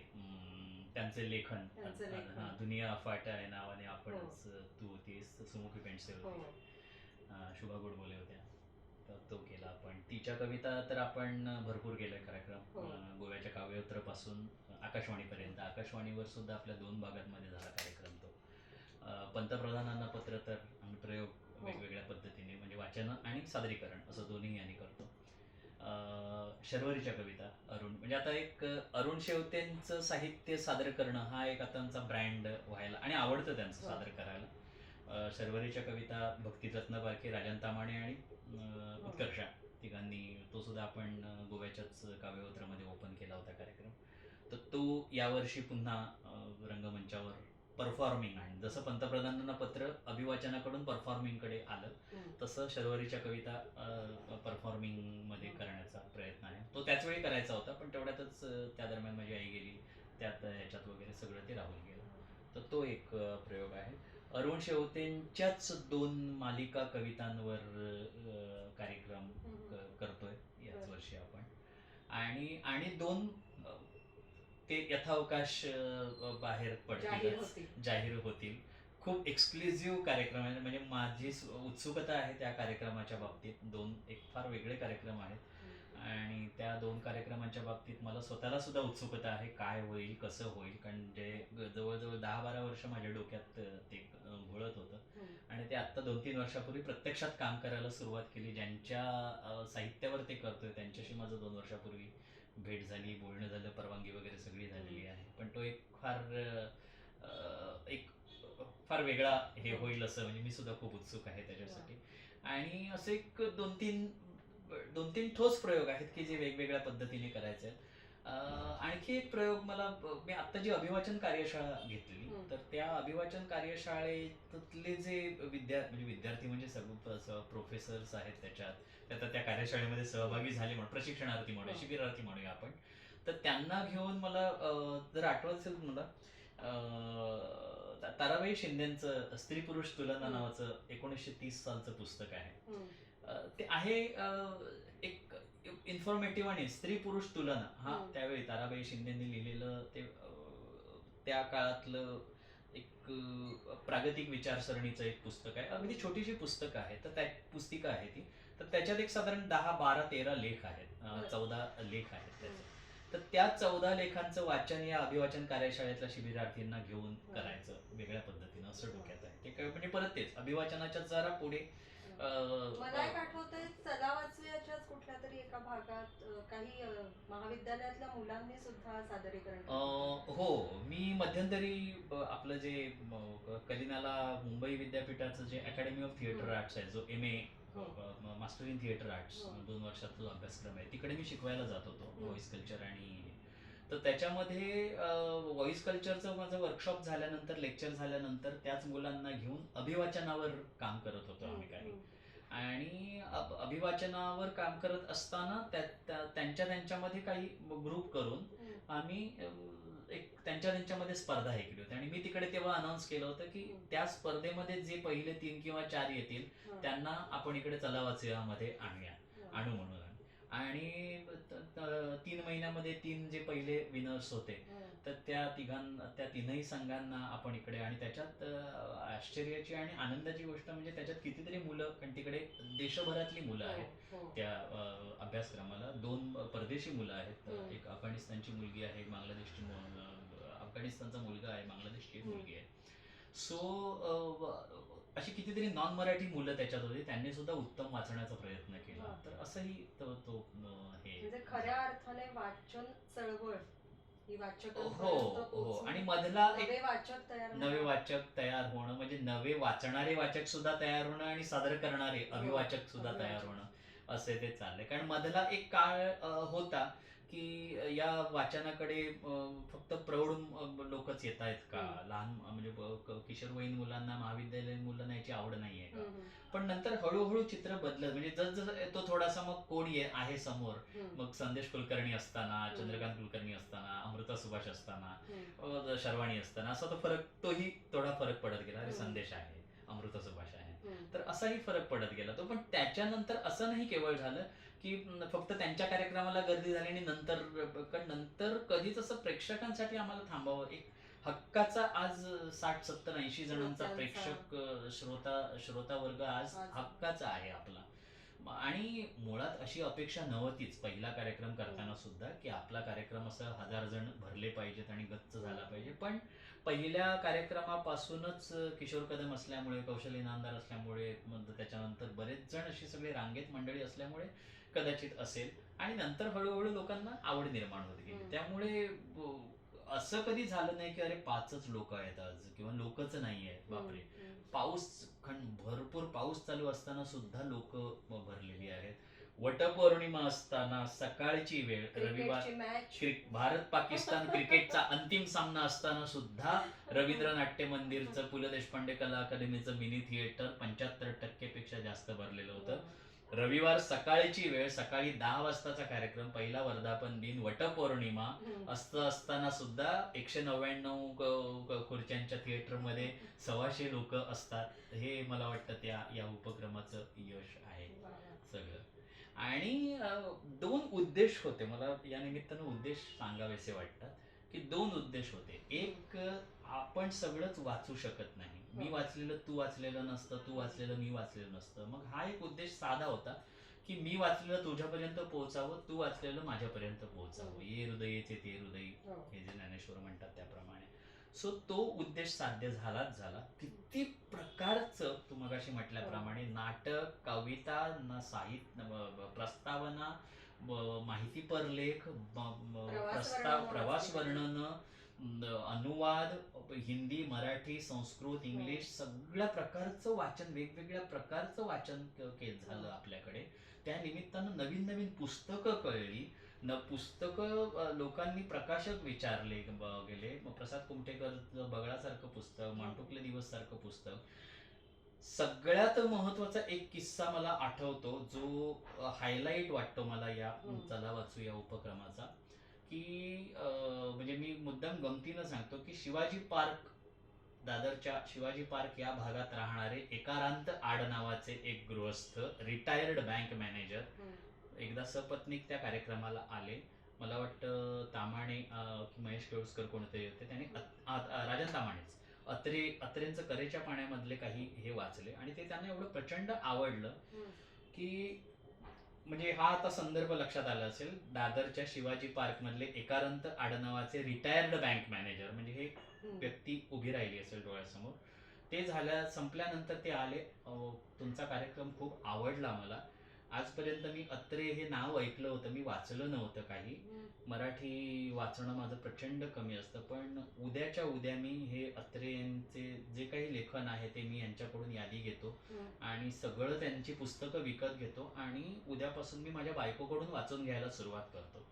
त्यांचे लेखन, दुनिया अफाट आहे नावाने आपणच, तू होतीस, सुमुखी पेंडसे होते, शुभा गोडबोले होत्या. तो केला आपण. तिच्या कविता तर आपण भरपूर केले कार्यक्रम. हो. गोव्याच्या काव्यवत्रापासून आकाशवाणीपर्यंत. आकाशवाणीवर सुद्धा आपल्या 2 भागांमध्ये झाला कार्यक्रम तो. पंतप्रधानांना पत्र तर आम्ही प्रयोग हो. वेगवेगळ्या पद्धतीने म्हणजे वाचन आणि सादरीकरण असं दोन्ही आम्ही करतो. शर्वरीच्या कविता अरुण म्हणजे आता एक अरुण शेवतेंचं साहित्य सादर करणं हा एक आता आमचा ब्रँड व्हायला आणि आवडतं त्यांचं हो. सादर करायला. शर्वरीच्या कविता भक्तिरत्न बारके, राजन तामाणे आणि उत्कर्षा तिघांनी तो सुद्धा आपण गोव्याच्याच काव्यवत्रामध्ये ओपन केला होता कार्यक्रम. तर तो यावर्षी पुन्हा रंगमंचावर परफॉर्मिंग आणि जसं पंतप्रधानांना पत्र अभिवाचनाकडून परफॉर्मिंगकडे आलं तसं शर्वरीच्या कविता परफॉर्मिंगमध्ये करण्याचा प्रयत्न आहे. तो त्याच वेळी करायचा होता पण तेवढ्यातच त्या दरम्यान माझी आई गेली त्यात ह्याच्यात वगैरे सगळं ते राहून गेलं. तर तो एक प्रयोग आहे. अरुण शेवतेंच्याच 2 मालिका कवितांवर कार्यक्रम करतोय याच वर्षी आपण. आणि 2 ते यथावकाश बाहेर जाहीर पडतील, होती. जाहीर होतील. खूप एक्सक्लुझिव्ह कार्यक्रम आहे म्हणजे माझी उत्सुकता आहे त्या कार्यक्रमाच्या बाबतीत. 2 एक फार वेगळे कार्यक्रम आहेत आणि त्या 2 कार्यक्रमांच्या बाबतीत मला स्वतःला सुद्धा उत्सुकता आहे काय होईल कसं होईल कारण जे जवळजवळ 10-12 वर्ष माझ्या डोक्यात ते घोळत होतं आणि ते आत्ता 2-3 वर्षापूर्वी प्रत्यक्षात काम करायला सुरुवात केली. ज्यांच्या साहित्यावर ते करतोय त्यांच्याशी माझं 2 वर्षापूर्वी भेट झाली, बोलणं झालं, परवानगी वगैरे सगळी झालेली आहे. पण तो एक फार वेगळा हे होईल असं म्हणजे मी सुद्धा खूप उत्सुक आहे त्याच्यासाठी. आणि असे एक 2-3 ठोस प्रयोग आहेत की जे वेगवेगळ्या पद्धतीने करायचे आहेत. आणखी एक प्रयोग मला मी आत्ता जी अभिवाचन कार्यशाळा घेतली तर त्या अभिवाचन कार्यशाळेतले जे विद्यार्थी म्हणजे सगळे प्रोफेसर्स आहेत त्याच्यात आता त्या कार्यशाळेमध्ये सहभागी झाले म्हणून प्रशिक्षणार्थी म्हणूया शिबिरार्थी म्हणूया आपण. तर त्यांना घेऊन मला जर आठवत असेल मला ताराबाई शिंदेचं स्त्री पुरुष तुलना नावाचं 1930 सालचं पुस्तक आहे. ते आहे एक इन्फॉर्मेटिव्ह आणि स्त्री पुरुष तुलना हा त्यावेळी ताराबाई शिंदेनी लिहिलेलं ते त्या काळातलं एक प्रागतिक विचारसरणीचं एक पुस्तक आहे. अगदी छोटीशी पुस्तकं आहे तर त्या पुस्तिका आहे ती. तर त्याच्यात एक साधारण 10-12-13 लेख आहेत. 14 लेख आहेत त्याचे. तर त्या 14 लेखांचं वाचन या अभिवाचन कार्यशाळेतल्या शिबिरार्थींना घेऊन करायचं वेगळ्या पद्धतीनं असं डोक्यात आहे. ते काय म्हणजे परत तेच अभिवाचनाच्या जरा पुढे मला एक आठवतंय चला वाचूयाच्याच कुठल्या तरी एका भागात काही महाविद्यालयातल्या मुलांनी सुद्धा सादरीकरण केलं. हो मी मध्यंतरी आपलं जे कलिनाला मुंबई विद्यापीठाचं जे अकॅडमी ऑफ थिएटर आर्ट्स आहे जो MA master in theatre arts 2 वर्षाचा जो अभ्यासक्रम आहे तिकडे मी शिकवायला जात होतो व्हॉइस कल्चर आणि तर त्याच्यामध्ये व्हॉइस कल्चरचं माझं वर्कशॉप झाल्यानंतर लेक्चर झाल्यानंतर त्याच मुलांना घेऊन अभिवाचनावर काम करत होतो आम्ही काही. आणि अभिवाचनावर काम करत असताना त्यांच्यामध्ये काही ग्रुप करून आम्ही एक त्यांच्यामध्ये स्पर्धा हे केली होती आणि मी तिकडे तेव्हा अनाऊन्स केलं होतं की त्या स्पर्धेमध्ये जे पहिले 3 किंवा 4 येतील त्यांना आपण इकडे चला वाचूयामध्ये आणू म्हणून. आणि 3 महिन्यामध्ये 3 जे पहिले विनर्स होते तर त्या तिन्ही संघांना आपण इकडे आणि त्याच्यात आश्चर्याची आणि आनंदाची गोष्ट म्हणजे त्याच्यात कितीतरी मुलं कारण तिकडे देशभरातली मुलं आहेत त्या अभ्यासक्रमाला. 2 परदेशी मुलं आहेत. एक अफगाणिस्तानची मुलगी आहे, अफगाणिस्तानचा मुलगा आहे, बांगलादेशची मुलगी आहे. सो अशी कितीतरी नॉन मराठी मुलं त्याच्यात होती. त्यांनी सुद्धा उत्तम वाचण्याचा प्रयत्न केला. तर असंही तो हे म्हणजे खऱ्या अर्थाने वाचन चळवळ ही हो आणि मधला नवे वाचक तयार होणं म्हणजे नवे वाचणारे वाचक सुद्धा तयार होणं आणि सादर करणारे अभिवाचक सुद्धा तयार होणं असे ते चाललंय. कारण मधला एक काळ होता की या वाचनाकडे फक्त प्रौढ लोकच येत आहेत का, लहान म्हणजे किशोरवयीन मुलांना महाविद्यालयीन मुलांना याची आवड नाहीये का. पण नंतर हळूहळू चित्र बदलत म्हणजे जसं तो थोडासा मग कोण आहे समोर मग संदेश कुलकर्णी असताना, चंद्रकांत कुलकर्णी असताना, अमृता सुभाष असताना, शर्वाणी असताना असा तो तोही थोडा फरक पडत गेला. अरे संदेश आहे, अमृता सुभाष आहे तर असाही फरक पडत गेला तो. पण त्याच्यानंतर असं नाही केवळ झालं की फक्त त्यांच्या कार्यक्रमाला गर्दी झाली आणि नंतर कधीच असं प्रेक्षकांसाठी आम्हाला थांबावं एक हक्काचा आज 60-70-80 जणांचा प्रेक्षक श्रोता वर्ग आज हक्काचा आहे आपला. आणि मुळात अशी अपेक्षा नव्हतीच पहिला कार्यक्रम करताना सुद्धा की आपला कार्यक्रम असं 1000 जण भरले पाहिजेत आणि गच्च झाला पाहिजे. पण पहिल्या कार्यक्रमापासूनच किशोर कदम असल्यामुळे, कौशल इनामदार असल्यामुळे, मग त्याच्यानंतर बरेच जण अशी सगळे रांगेत मंडळी असल्यामुळे कदाचित असेल. आणि नंतर हळूहळू लोकांना आवड निर्माण होत गेली. त्यामुळे असं कधी झालं नाही की अरे 5च लोक आहेत आज किंवा लोकच नाही आहेत. बापरे, पाऊस भरपूर पाऊस चालू असताना सुद्धा लोक भरलेली आहेत. वटपौर्णिमा असताना सकाळची वेळ, रविवार, क्रिकेटची मॅच, भारत पाकिस्तान क्रिकेटचा अंतिम सामना असताना सुद्धा रवींद्र नाट्य मंदिरचं, पु ल देशपांडे कला अकादमीचं मिनी थिएटर 75% पेक्षा जास्त भरलेलं होतं. रविवार सकाळची वेळ, सकाळी 10 वाजताचा कार्यक्रम, पहिला वर्धापन दिन, वटपौर्णिमा असं असताना सुद्धा 199 खुर्च्यांच्या थिएटरमध्ये 125 लोक असतात. हे मला वाटतं या उपक्रमाचं यश आहे सगळं. आणि 2 उद्देश होते मला या निमित्तानं, उद्देश सांगावेसे वाटतात की 2 उद्देश होते. एक, आपण सगळंच वाचू शकत नाही. मी वाचलेलं तू वाचलेलं नसतं, तू वाचलेलं मी वाचलेलं नसतं. मग हा एक उद्देश साधा होता की मी वाचलेलं तुझ्यापर्यंत पोहोचावं, तू वाचलेलं माझ्यापर्यंत पोहोचावं. ये हृदयेचे ते हृदयी, हे जे ज्ञानेश्वर म्हणतात त्याप्रमाणे. सो तो उद्देश साध्य झालाच झाला. किती प्रकारचं, तू मगाशी म्हटल्याप्रमाणे, नाटक, कविता, साहित्य, प्रस्तावना, माहितीपर लेख, प्रवास वर्णन, अनुवाद, हिंदी, मराठी, संस्कृत, इंग्लिश, सगळ्या प्रकारचं वाचन, वेगवेगळ्या प्रकारचं वाचन झालं आपल्याकडे. त्या निमित्तानं नवीन नवीन पुस्तकं कळली. पुस्तकं लोकांनी प्रकाशक विचारले गेले. मग प्रसाद कुमठेकर बगळासारखं पुस्तक, मांटुकले दिवस सारखं पुस्तक. सगळ्यात महत्वाचा एक किस्सा मला आठवतो, जो हायलाईट वाटतो मला या चला वाचू या उपक्रमाचा, की म्हणजे मी मुद्दाम गमतीनं सांगतो की शिवाजी पार्क, दादरच्या शिवाजी पार्क या भागात राहणारे एकारांत आड नावाचे एक गृहस्थ, रिटायर्ड बँक मॅनेजर, एकदा सपत्नीक त्या कार्यक्रमाला आले. मला वाटतं तामाणे, महेश केळुसकर कोणतरी होते, त्याने राजन तामाणेच अत्रेंचं करेच्या पाण्यामधले काही हे वाचले आणि ते त्यांना एवढं प्रचंड आवडलं की, म्हणजे हा आता संदर्भ लक्षात आला असेल, दादरच्या शिवाजी पार्क मधले एकारांत आडनावाचे रिटायर्ड बँक मॅनेजर, म्हणजे हे व्यक्ती उभी राहिली असेल डोळ्यासमोर. ते संपल्यानंतर ते आले, तुमचा कार्यक्रम खूप आवडला मला. आजपर्यंत मी अत्रे हे नाव ऐकलं होतं, मी वाचलं नव्हतं काही. मराठी वाचणं माझं प्रचंड कमी असतं, पण उद्याच्या उद्या मी हे अत्रेंचे जे काही लेखन आहे ते मी यांच्याकडून यादी घेतो आणि सगळं त्यांची पुस्तकं विकत घेतो आणि उद्यापासून मी माझ्या बायकोकडून वाचून घ्यायला सुरुवात करतो.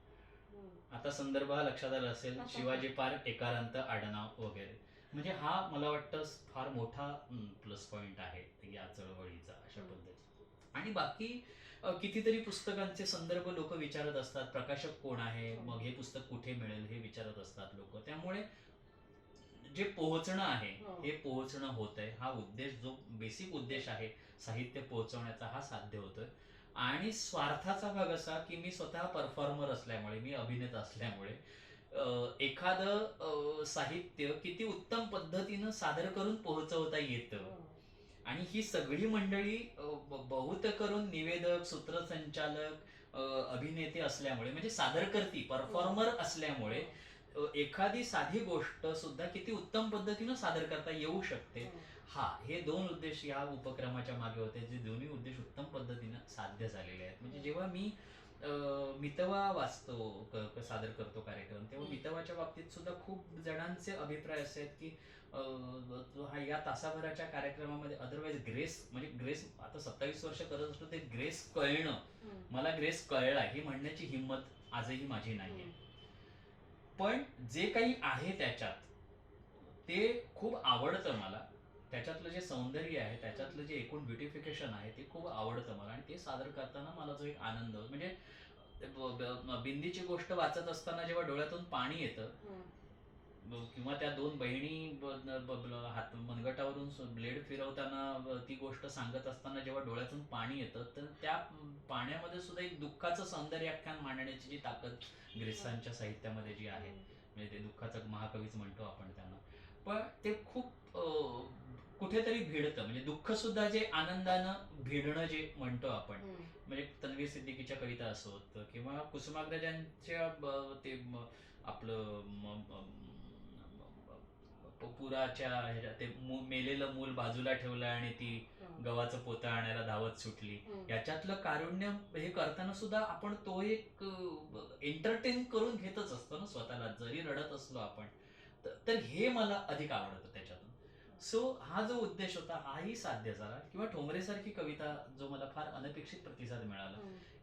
आता संदर्भ हा लक्षात आला असेल, शिवाजी पार्क, एकारांत आडनाव वगैरे. म्हणजे हा मला वाटतं फार मोठा प्लस पॉइंट आहे या चळवळीचा, अशा पद्धतीने. आणि बाकी कितीतरी पुस्तकांचे संदर्भ लोक विचारत असतात, प्रकाशक कोण आहे, मग हे पुस्तक कुठे मिळेल हे विचारत असतात लोक. त्यामुळे जे पोहोचणं आहे हे पोहोचणं होत आहे. हा उद्देश, जो बेसिक उद्देश आहे साहित्य पोहोचवण्याचा, हा साध्य होतोय. आणि स्वार्थाचा भाग असा की मी स्वतः परफॉर्मर असल्यामुळे, मी अभिनेता असल्यामुळे, एखादं साहित्य किती उत्तम पद्धतीनं सादर करून पोहोचवता येतं. आणि ही सगळी मंडळी बहुत करून निवेदक, सूत्रसंचालक, अभिनेते असल्यामुळे, म्हणजे सादरकर्ती, परफॉर्मर असल्यामुळे, एखादी साधी गोष्ट सुद्धा किती उत्तम पद्धतीनं सादर करता येऊ शकते. हे 2 उद्देश या उपक्रमाच्या मागे होते, जे दोन्ही उद्देश उत्तम पद्धतीनं साध्य झालेले आहेत. म्हणजे जेव्हा मी मितवा वाचतो, सादर करतो कार्यक्रम, तेव्हा मितवाच्या बाबतीत सुद्धा खूप जणांचे अभिप्राय असे आहेत की या तासाभराच्या कार्यक्रमामध्ये अदरवाईज ग्रेस, म्हणजे ग्रेस आता 27 वर्ष करत असतो, ते ग्रेस कळणं, मला ग्रेस कळला ही म्हणण्याची हिंमत आजही माझी नाहीये. पण जे काही आहे त्याच्यात ते खूप आवडतं मला. त्याच्यातलं जे सौंदर्य आहे, त्याच्यातलं जे एकूण ब्युटिफिकेशन आहे, ते खूप आवडतं मला. आणि ते सादर करताना मला जो एक आनंद, म्हणजे बिंदीची गोष्ट वाचत असताना जेव्हा डोळ्यातून पाणी येतं, किंवा त्या 2 बहिणी हात मनगटावरून ब्लेड फिरवताना ती गोष्ट सांगत असताना जेव्हा डोळ्यातून पाणी येतं, तर त्या पाण्यामध्ये सुद्धा एक दुःखाचं सौंदर्याख्यान मांडण्याची जी ताकद ग्रेसांच्या साहित्यामध्ये जी आहे, म्हणजे ते दुःखाचं महाकवीच म्हणतो आपण त्यांना. पण ते खूप कुठेतरी भिडतं. म्हणजे दुःख सुद्धा जे आनंदानं भिडणं जे म्हणतो आपण, म्हणजे तन्वीर सिद्दीकीच्या कविता असोत किंवा कुसुमाग्रजांच्या आपलं पुराच्या ते मेलेलं मूल बाजूला ठेवलं आणि ती गव्हाचं पोतं आणायला धावत सुटली. याच्यातलं कारुण्य हे करताना सुद्धा आपण तो एक एंटरटेन करून घेतच असतो ना स्वतःला, जरी रडत असलो आपण. तर हे मला अधिक आवडतं त्याच्यातून. सो हा जो उद्देश होता हाही साध्य झाला. किंवा ठोंबरेसारखी कविता जो मला फार अनपेक्षित प्रतिसाद मिळाला,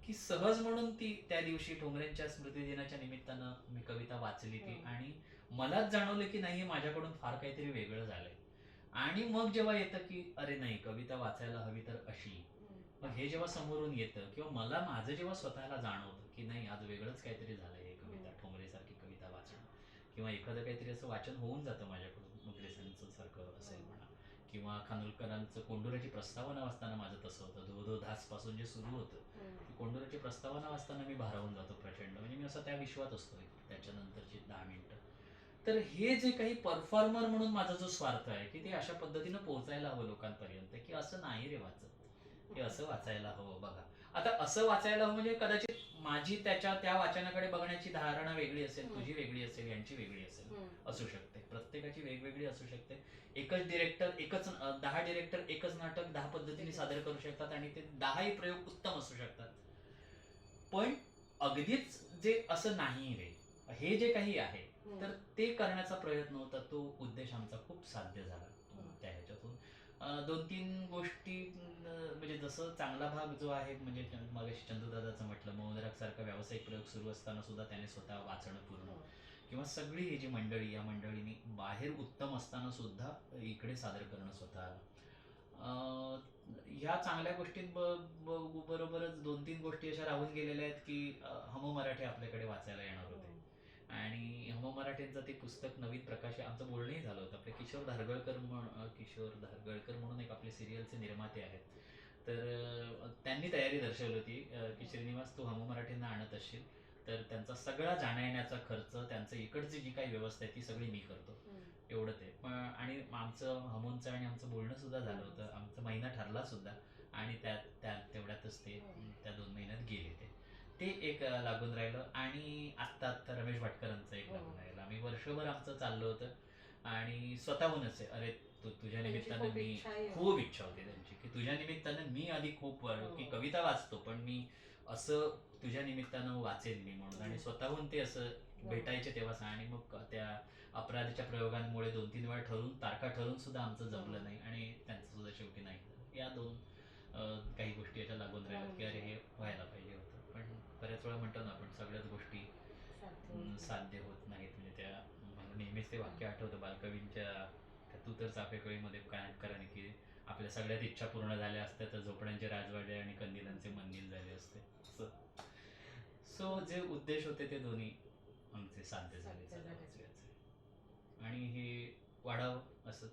की सहज म्हणून ती त्या दिवशी ठोंबरेंच्या स्मृतिदिनाच्या निमित्तानं मी कविता वाचली ती, आणि मलाच जाणवलं की नाही माझ्याकडून फार काहीतरी वेगळं झालंय. आणि मग जेव्हा येतं की अरे नाही, कविता वाचायला हवी तर अशी, मग हे जेव्हा समोरून येतं किंवा मला माझं जेव्हा स्वतःला जाणवतं की नाही आज वेगळंच काहीतरी झालंय, हे कविता ठोंबरेसारखी कविता वाचणं किंवा एखादं काहीतरी असं वाचन होऊन जातं माझ्याकडून, ग्रेसांचं सारखं असेल म्हणा, किंवा खानोलकरांचं कोंडुराची प्रस्तावना वाचताना माझं तसं होतं. धो धो धास पासून जे सुरू होतं, ती कोंडुराची प्रस्तावना वाचताना मी भारावून जातो प्रचंड. म्हणजे मी असा त्या विश्वात असतो त्याच्यानंतरची 10 मिनिटं. तर हे जे काही परफॉर्मर म्हणून माझा जो स्वार्थ आहे की ते अशा पद्धतीनं पोहोचायला हवं लोकांपर्यंत, की असं नाही रे वाचत, हे असं वाचायला हवं बघा. आता असं वाचायला हवं म्हणजे कदाचित माझी त्या वाचनाकडे बघण्याची धारणा वेगळी असेल, तुझी वेगळी असेल, यांची वेगळी असेल, असू शकते. प्रत्येकाची वेगवेगळी असू शकते. एकच डिरेक्टर 10 डिरेक्टर एकच नाटक 10 पद्धतीने सादर करू शकतात आणि ते 10ही प्रयोग उत्तम असू शकतात. पण अगदीच जे असं नाही रे, हे जे काही आहे तर ते करण्याचा प्रयत्न होता. तो उद्देश आमचा खूप साध्य झाला त्या ह्याच्यातून. 2-3 गोष्टी म्हणजे जसं चांगला भाग जो आहे, म्हणजे मगाशी चंदूदादाचं म्हटलं, मौनराग सारखा व्यावसायिक प्रयोग सुरू असताना सुद्धा त्याने स्वतः वाचणं पूर्ण, किंवा सगळी ही जी मंडळी, या मंडळींनी बाहेर उत्तम असताना सुद्धा इकडे सादर करणं स्वतःला. ह्या चांगल्या बरोबरच 2-3 गोष्टी अशा राहून गेलेल्या आहेत की हम मराठी आपल्याकडे वाचायला येणार होते, आणि हम मराठींचं ते पुस्तक नवीन प्रकाश, आमचं बोलणंही झालं होतं. आपले किशोर धारगळकर म्हणून एक आपले सिरियलचे निर्माते आहेत, तर त्यांनी तयारी दर्शवली होती की श्रीनिवास तू हम मराठींना आणत असशील तर त्यांचा सगळा जाण्या-येण्याचा खर्च, त्यांचं इकडची जी काही व्यवस्था आहे ती सगळी मी करतो, एवढं ते. आणि आमचं हमूंचं आणि आमचं बोलणं सुद्धा झालं होतं, आमचा महिना ठरला सुद्धा, आणि तेवढ्यातच ते त्या 2 महिन्यात गेले ते एक लागून राहिलं. आणि आत्ता रमेश भाटकरांचं एक लागून राहिलं. आम्ही वर्षभर आमचं चाललं होतं, आणि स्वतःहूनच आहे, अरे तुझ्या निमित्तानं मी खूप इच्छा होती त्यांची की तुझ्या निमित्तानं मी आधी खूप की कविता वाचतो पण मी असं तुझ्या निमित्तानं वाचेन मी म्हणून, आणि स्वतःहून ते असं भेटायचे तेव्हा. आणि मग त्या अपराधाच्या प्रयोगांमुळे 2-3 वेळा तारखा ठरून सुद्धा आमचं जमलं नाही, आणि त्यांचं सुद्धा शेवटी नाही. या 2 काही गोष्टी याच्या लागून राहिल्या की अरे हे व्हायला पाहिजे होतं. पण बऱ्याच वेळा म्हणतो ना आपण, सगळ्याच गोष्टी साध्य होत नाहीत. म्हणजे त्या मला नेहमीच ते वाक्य आठवतं बालकवींच्या त्या तू तर चाफेकळीमध्ये कायमकराने, की आपल्या सगळ्यात इच्छा पूर्ण झाल्या असत्या तर झोपड्यांचे राजवाडे आणि कंदिलांचे मंदिर झाले असते. सो जे उद्देश होते ते दोन्ही आमचे साध्य झाले वाचल्याचे. आणि हे वाढावं असंच,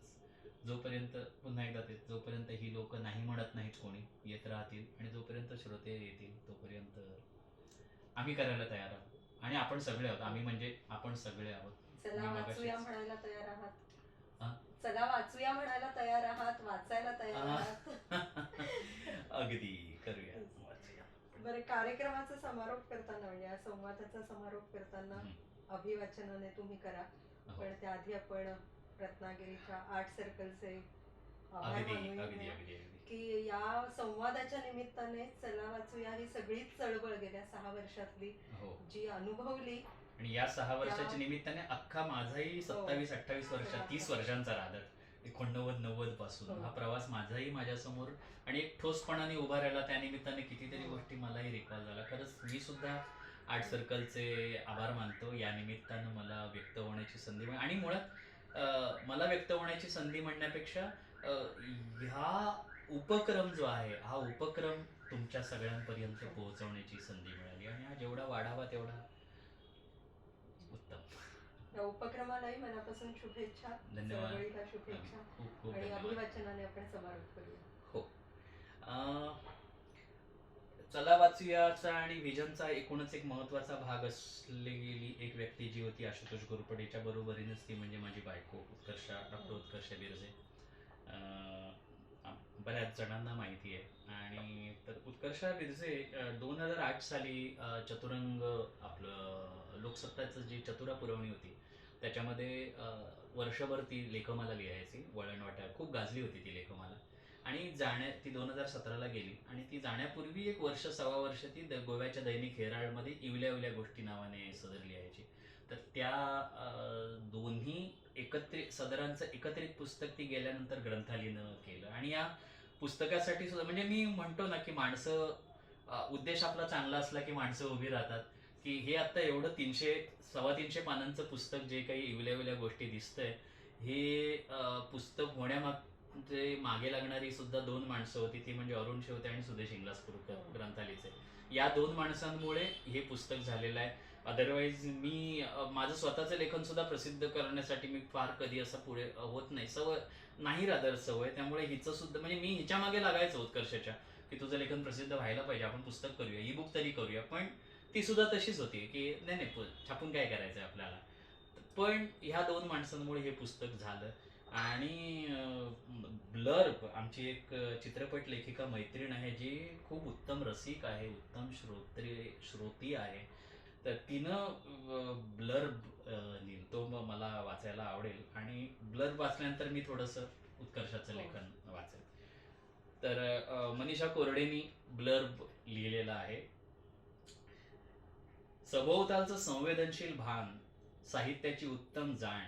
जोपर्यंत पुन्हा एकदा ते, जोपर्यंत ही लोक नाही म्हणत नाहीत कोणी, येत राहतील, आणि जोपर्यंत श्रोते येतील तोपर्यंत आम्ही करायला तयार आहोत. आणि आपण सगळे आहोत, आम्ही म्हणजे आपण सगळे आहोत. चला वाचूया म्हणायला तयार हा? आहात, चला वाचूया म्हणायला तयार आहात, वाचायला तयार आहात. अगदी करूया, वाचूया. बरं, कार्यक्रमाचा समारोप करताना, म्हणजे या संवादाचा समारोप करताना अभिवाचनाने तुम्ही करा, पण त्याआधी आपण रत्नागिरीच्या आर्ट सर्कलचे आभार मानूया की या संवादाच्या निमित्ताने चला वाचूया ही सगळीच चळवळ गेल्या 6 वर्षातली जी अनुभवली, आणि या 6 वर्षाच्या निमित्ताने अख्खा माझाही 27-28 वर्ष 30 वर्षांचा राहतात, 89-90 पासून हा प्रवास माझाही माझ्यासमोर, आणि एक ठोसपणाने उभा राहिला. त्या निमित्ताने कितीतरी गोष्टी मलाही रिकॉल झाल्या. खरंच मी सुद्धा आर्ट सर्कलचे आभार मानतो. या निमित्तानं मला व्यक्त होण्याची संधी मिळाली, आणि मुळात मला व्यक्त होण्याची संधी म्हणण्यापेक्षा ह्या उपक्रम जो आहे, हा उपक्रम तुमच्या सगळ्यांपर्यंत पोहोचवण्याची संधी मिळाली, आणि हा जेवढा वाढावा तेवढा उत्तम. या उपक्रमालाही मनापासून शुभेच्छा, चळवळीला शुभेच्छा, आणि अभिवाचनाने आपण समारोप करूया. हो. चला वाचूयाचा आणि व्हिजनचा एकूणच एक महत्त्वाचा भाग असलेली एक व्यक्ती जी होती आशुतोष घोरपडेच्या बरोबरीनंच, ती म्हणजे माझी बायको डॉक्टर उत्कर्षा बिरजे. बऱ्याच जणांना माहिती आहे. आणि तर उत्कर्षा बिरजे 2008 साली चतुरंग आपलं लोकसत्ताचं जी चतुरा पुरवणी होती त्याच्यामध्ये वर्षभर ती लेखमाला लिहायची. वळणवाट्या खूप गाजली होती ती लेखमाला. आणि ती 2017ला गेली आणि ती जाण्यापूर्वी एक वर्ष सव्वा वर्ष ती गोव्याच्या दैनिक हेराल्डमध्ये इवल्या इवल्या गोष्टी नावाने सदर लिहायची. तर त्या दोन्ही एकत्रित सदरांचं एकत्रित पुस्तक ती गेल्यानंतर ग्रंथालीनं केलं. आणि या पुस्तकासाठी सुद्धा म्हणजे मी म्हणतो ना की माणसं उद्देश आपला चांगला असला की माणसं उभी राहतात. की हे आता एवढं 300-325 पानांचं पुस्तक जे काही इवल्या इवल्या गोष्टी दिसतंय हे पुस्तक होण्यामागे मागे लागणारी सुद्धा 2 माणसं होती. ती म्हणजे अरुण शेवते आणि सुदेश इंगलासपूरकर ग्रंथालीचे. या 2 माणसांमुळे हे पुस्तक झालेलं आहे. अदरवाईज मी माझं स्वतःचं लेखन सुद्धा प्रसिद्ध करण्यासाठी मी फार कधी असं पुढे होत नाही. सवय नाही रादर सवय. त्यामुळे हिचं सुद्धा म्हणजे मी हिच्या मागे लागायचं उत्कर्षाच्या की तुझं लेखन प्रसिद्ध व्हायला पाहिजे, आपण पुस्तक करूया, ई बुक तरी करूया. पण ती सुद्धा तशीच होती की नाही नाही छापून काय करायचं आपल्याला. पण ह्या 2 माणसांमुळे हे पुस्तक झालं. आणि ब्लर्ब आमची एक चित्रपट लेखिका मैत्रीण आहे जी खूप उत्तम रसिक आहे, उत्तम श्रोती आहे. तर तिनं ब्लर्ब लिहिलं. तो मग मला वाचायला आवडेल. आणि ब्लर्ब वाचल्यानंतर मी थोडंसं उत्कर्षाचं लेखन वाचेल. तर मनीषा कोरडेनी ब्लर्ब लिहिलेलं आहे. सभोवतालचं संवेदनशील भान, साहित्याची उत्तम जाण,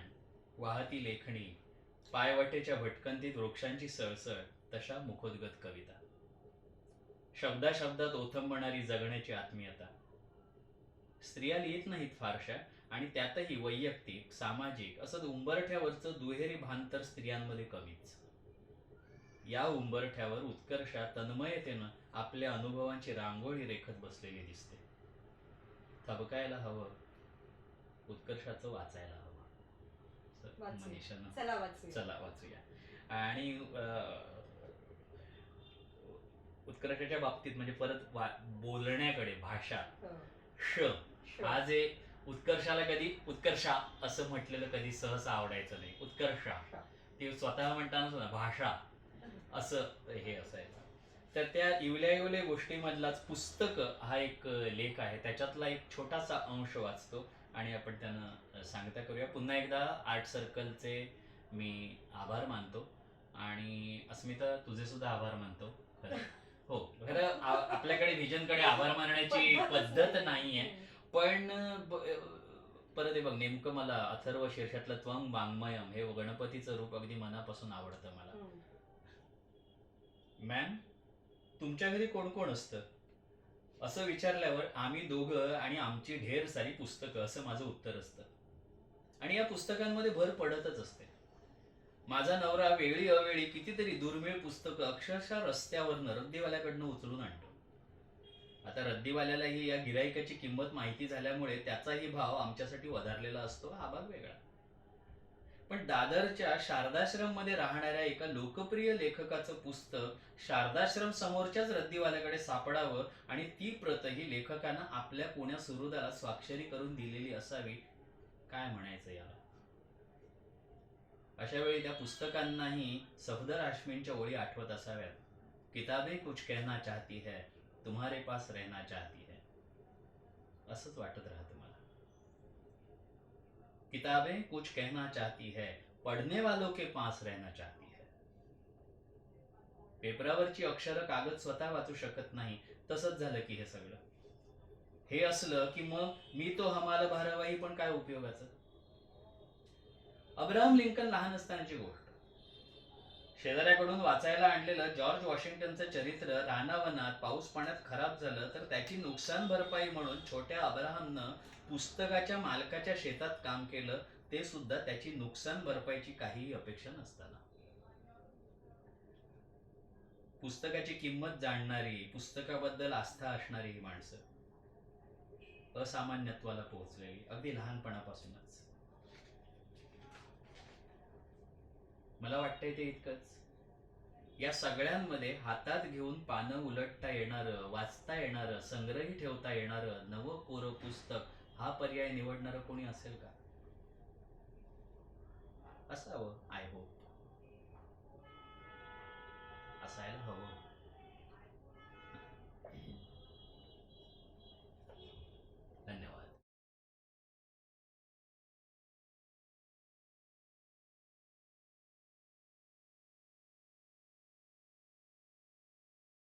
वाहती लेखणी, पायवाटेच्या भटकंतीत वृक्षांची सळसळ, तशा मुखोद्गत कविता, शब्दाशब्दात ओथंबणारी जगण्याची आत्मीयता. स्त्रिया लिहित नाहीत फारशा आणि त्यातही वैयक्तिक सामाजिक असं उंबरठ्यावरचं दुहेरी भान तर स्त्रियांमध्ये कमीच. या उंबरठ्यावर उत्कर्षा तन्मयतेनं आपल्या अनुभवांची रांगोळी रेखत बसलेली दिसते. थबकायला हवं, उत्कर्षाचं वाचायला हवं. मनीषानं चला वाचूया. आणि उत्कर्षाच्या बाबतीत म्हणजे परत बोलण्याकडे भाषा हा जे उत्कर्षाला कधी उत्कर्षा असं म्हटलेलं कधी सहसा आवडायचं नाही. उत्कर्षा ती स्वतः म्हणताना सुद्धा भाषा असं हे असायचं. तर त्या इवल्या इवल्या गोष्टीमधलाच पुस्तक हा एक लेख आहे. त्याच्यातला एक छोटासा अंश वाचतो आणि आपण त्यांना सांगता करूया. पुन्हा एकदा आर्ट सर्कलचे मी आभार मानतो. आणि अस्मिता तुझे सुद्धा आभार मानतो. खरं हो, खरं आपल्याकडे व्हिजनकडे आभार मानण्याची पद्धत नाहीये. पण परत हे बघ, नेमकं मला अथर्व शीर्षातलं त्वं वाङ्मयम हे गणपतीचं रूप अगदी मनापासून आवडतं मला. मॅम, तुमच्या घरी कोण कोण असतं असं विचारल्यावर आम्ही दोघं आणि आमची ढेर सारी पुस्तकं असं माझं उत्तर असतं. आणि या पुस्तकांमध्ये भर पडतच असते. माझा नवरा वेळी अवेळी कितीतरी दुर्मिळ पुस्तकं अक्षरशः रस्त्यावरनं रद्दीवाल्याकडनं उचलून आणतो. आता रद्दीवाल्यालाही या गिराईकाची किंमत माहिती झाल्यामुळे त्याचाही भाव आमच्यासाठी वधारलेला असतो, हा भाग वेगळा. पण दादरच्या शारदाश्रम मध्ये राहणाऱ्या एका लोकप्रिय लेखकाचं पुस्तक शारदाश्रम समोरच्याच रद्दीवाल्याकडे सापडावं आणि ती प्रतही लेखकानं आपल्या पुण्या सुहृदाला स्वाक्षरी करून दिलेली असावी, काय म्हणायचं याला. अशा वेळी त्या पुस्तकांनाही सफदर हाशमींच्या ओळी आठवत असाव्यात. किताबें कुछ कहना चाहती है, तुम्हारे पास रहना चाहती है, असंच वाटत राहतं मला. किताबें कुछ कहना चाहती है, पढ़ने वालों के पास रहना चाहती है. पेपरावरची अक्षरं कागद स्वतः वाचू शकत नाही, तसंच झालं की हे सगळं. हे असलं की मग मी तो हमाला भारवाही पण काय उपयोगाचं. अब्राहम लिंकन लहान असतानाची गोष्ट. शेजाऱ्याकडून वाचायला आणलेलं जॉर्ज वॉशिंग्टनचं चरित्र रानावनात पाऊस पाण्यात खराब झालं तर त्याची नुकसान भरपाई म्हणून छोट्या अब्राहमनं पुस्तकाच्या मालकाच्या शेतात काम केलं, ते सुद्धा त्याची नुकसान भरपाईची काहीही अपेक्षा नसताना. पुस्तकाची किंमत जाणणारी, पुस्तकाबद्दल आस्था असणारी ही माणसं असामान्यत्वाला पोहोचलेली अगदी लहानपणापासूनच. मला वाटतंय ते इतकंच. या सगळ्यांमध्ये हातात घेऊन पानं उलटता येणारं, वाचता येणारं, संग्रही ठेवता येणारं नवं कोरं पुस्तक हा पर्याय निवडणारं कोणी असेल का? असावं, आय होप. असायला हवं होतं.